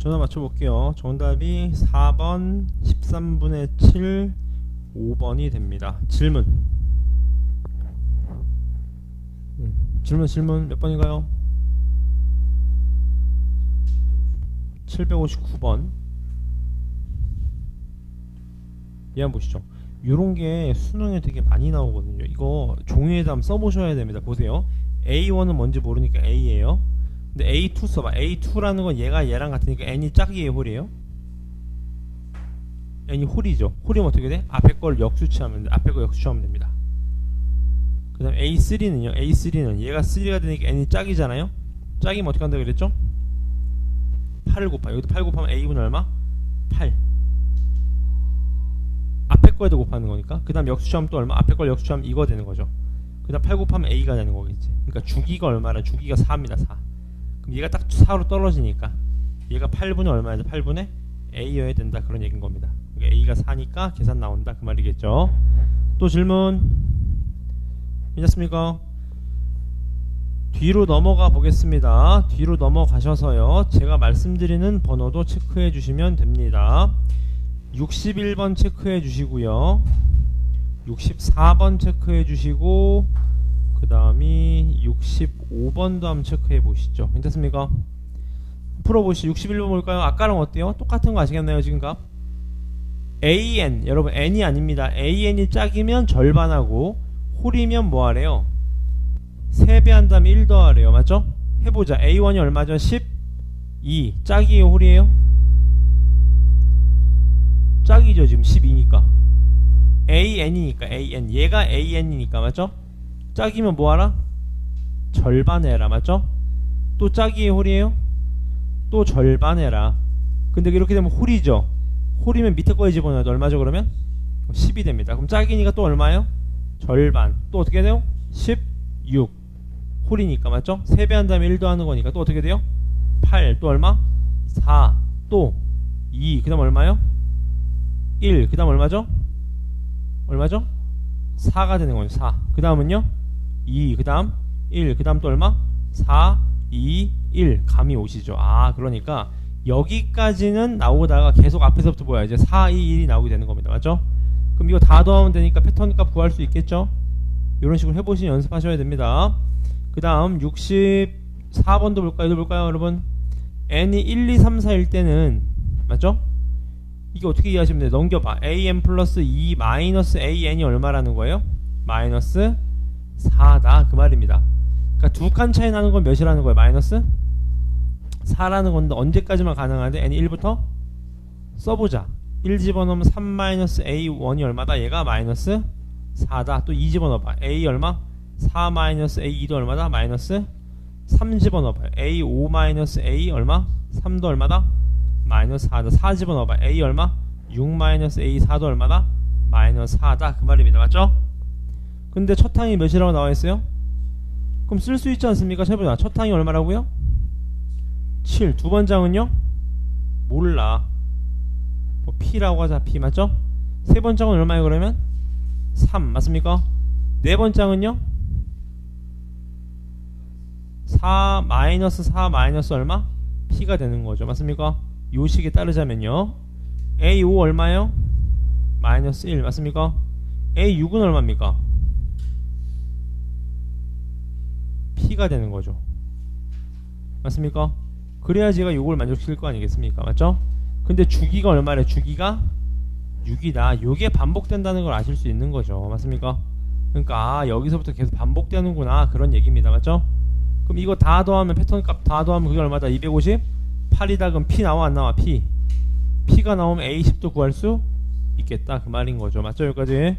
전화 맞춰볼게요. 정답이 4번 13분의 7 5번이 됩니다. 질문. 질문 몇 번인가요? 759번. 얘 한번 보시죠. 요런게 수능에 되게 많이 나오거든요. 이거 종이에다 한번 써보셔야 됩니다. 보세요. A1은 뭔지 모르니까 A예요. 근데 A2 써봐. A2라는 건 얘가 얘랑 같으니까 N이 짝이에요, 홀이에요? N이 홀이죠. 홀이면 어떻게 돼? 앞에 걸 역수치하면 됩니다. 그 다음 A3는요. A3는 얘가 3가 되니까 N이 짝이잖아요. 짝이면 어떻게 한다고 그랬죠? 8을 곱하. 여기도 8 곱하면 A분은 얼마? 8. 앞에 거에도 곱하는 거니까. 그 다음 역수치하면 또 얼마? 앞에 걸 역수치하면 이거 되는 거죠. 그 다음 8 곱하면 A가 되는 거겠지. 그러니까 주기가 얼마라? 주기가 4입니다. 4. 그럼 얘가 딱 4로 떨어지니까 얘가 8분의 얼마야? 8분의 A여야 된다. 그런 얘기인 겁니다. 그러니까 A가 4니까 계산 나온다. 그 말이겠죠. 또 질문. 괜찮습니까? 뒤로 넘어가 보겠습니다. 뒤로 넘어가셔서요. 제가 말씀드리는 번호도 체크해 주시면 됩니다. 61번 체크해 주시고요. 64번 체크해 주시고 그 다음이 65번도 한번 체크해 보시죠. 괜찮습니까? 풀어보시죠. 61번 볼까요? 아까랑 어때요? 똑같은 거 아시겠나요? 지금 값? AN, 여러분 N이 아닙니다. AN이 짝이면 절반하고 홀이면 뭐하래요? 3배 한 다음에 1 더하래요. 맞죠? 해보자. A1이 얼마죠? 12. 짝이에요? 홀이에요? 짝이죠. 지금 12니까 AN이니까 AN. 얘가 AN이니까 맞죠? 짝이면 뭐하라? 절반해라. 맞죠? 또 짝이에요? 홀이에요? 또 절반해라. 근데 이렇게 되면 홀이죠. 홀이면 밑에 거에 집어넣어도 얼마죠 그러면? 10이 됩니다. 그럼 짝이니까 또 얼마예요? 절반. 또 어떻게 돼요? 16. 홀이니까 맞죠? 3배 한 다음에 1 더하는 거니까 또 어떻게 돼요? 8. 또 얼마? 4. 또 2. 그 다음 얼마요? 1. 그 다음 얼마죠? 얼마죠? 4가 되는 거죠. 4. 그 다음은요? 2. 그 다음 1. 그 다음 또 얼마? 4, 2, 1. 감이 오시죠. 아, 그러니까 여기까지는 나오다가 계속 앞에서부터 뭐야? 이제 4, 2, 1이 나오게 되는 겁니다. 맞죠? 그럼 이거 다 더하면 되니까 패턴 값 구할 수 있겠죠? 이런 식으로 해보시니 연습하셔야 됩니다. 그 다음 64번도 볼까요? 이거 볼까요 여러분? n이 1, 2, 3, 4일 때는 맞죠? 이게 어떻게 이해하시면 돼요? 넘겨봐. an 플러스 2 마이너스 an이 얼마라는 거예요? 마이너스 4다 그 말입니다. 그러니까 두 칸 차이 나는 건 몇이라는 거예요? 마이너스 4라는 건데 언제까지만 가능한데 n이 1부터 써보자. 1 집어넣으면 3 마이너스 a1이 얼마다? 얘가 마이너스 4다. 또 2 집어넣어봐. a 얼마? 4 마이너스 a2도 얼마다? 마이너스 3 집어넣어봐요. a5 마이너스 a 얼마? 3도 얼마다? 마이너스 4다. 4 집어넣어봐. a 얼마? 6 마이너스 a4도 얼마다? 마이너스 4다. 그 말입니다. 맞죠? 근데 첫 항이 몇이라고 나와있어요? 그럼 쓸 수 있지 않습니까? 해보자. 첫 항이 얼마라고요? 7. 두 번장은요? 몰라. 뭐 P라고 하자. P 맞죠? 세 번장은 얼마예요 그러면? 3 맞습니까? 네 번장은요? 4 마이너스 4 마이너스 얼마? P가 되는 거죠. 맞습니까? 요 식에 따르자면요. A5 얼마예요? 마이너스 1 맞습니까? A6은 얼마입니까? P가 되는 거죠. 맞습니까? 그래야지 얘가 요걸 만족시킬 거 아니겠습니까? 맞죠? 근데 주기가 얼마래? 주기가 6이다. 요게 반복된다는 걸 아실 수 있는 거죠. 맞습니까? 그러니까 아, 여기서부터 계속 반복되는구나 그런 얘기입니다. 맞죠? 그럼 이거 다 더하면 패턴 값 다 더하면 그게 얼마다? 258이다. 그럼 P 나와 안 나와? P가 나오면 A10도 구할 수 있겠다 그 말인 거죠. 맞죠? 여기까지.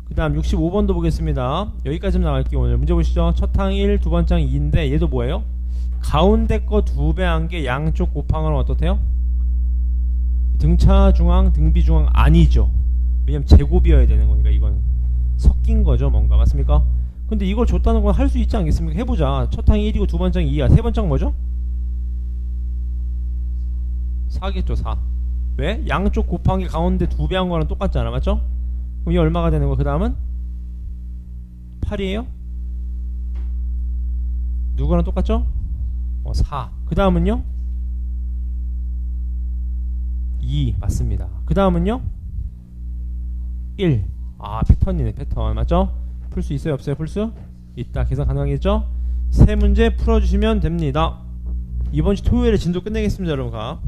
그 다음 65번도 보겠습니다. 여기까지만 나갈게요. 오늘 문제 보시죠. 첫 항 1, 두 번째 항 2인데 얘도 뭐예요? 가운데 거 2배 한 게 양쪽 곱항은 어떻대요? 등차 중앙, 등비 중앙 아니죠. 왜냐면 제곱이어야 되는 거니까 이거는 섞인 거죠 뭔가. 맞습니까? 근데 이걸 줬다는 건 할 수 있지 않겠습니까? 해보자. 첫 항이 1이고 두 번째 항이 2야. 세 번째 항 뭐죠? 4겠죠 4. 왜? 양쪽 곱한 게 가운데 2배 한 거랑 똑같잖아. 맞죠? 그럼 이게 얼마가 되는 거야? 그 다음은 8이에요? 누구랑 똑같죠? 4. 그 다음은요? 2 맞습니다. 그 다음은요 1. 아 패턴이네. 패턴 맞죠? 풀 수 있어요 없어요? 풀 수 있다. 계산 가능하겠죠? 세 문제 풀어주시면 됩니다. 이번 주 토요일에 진도 끝내겠습니다 여러분. 가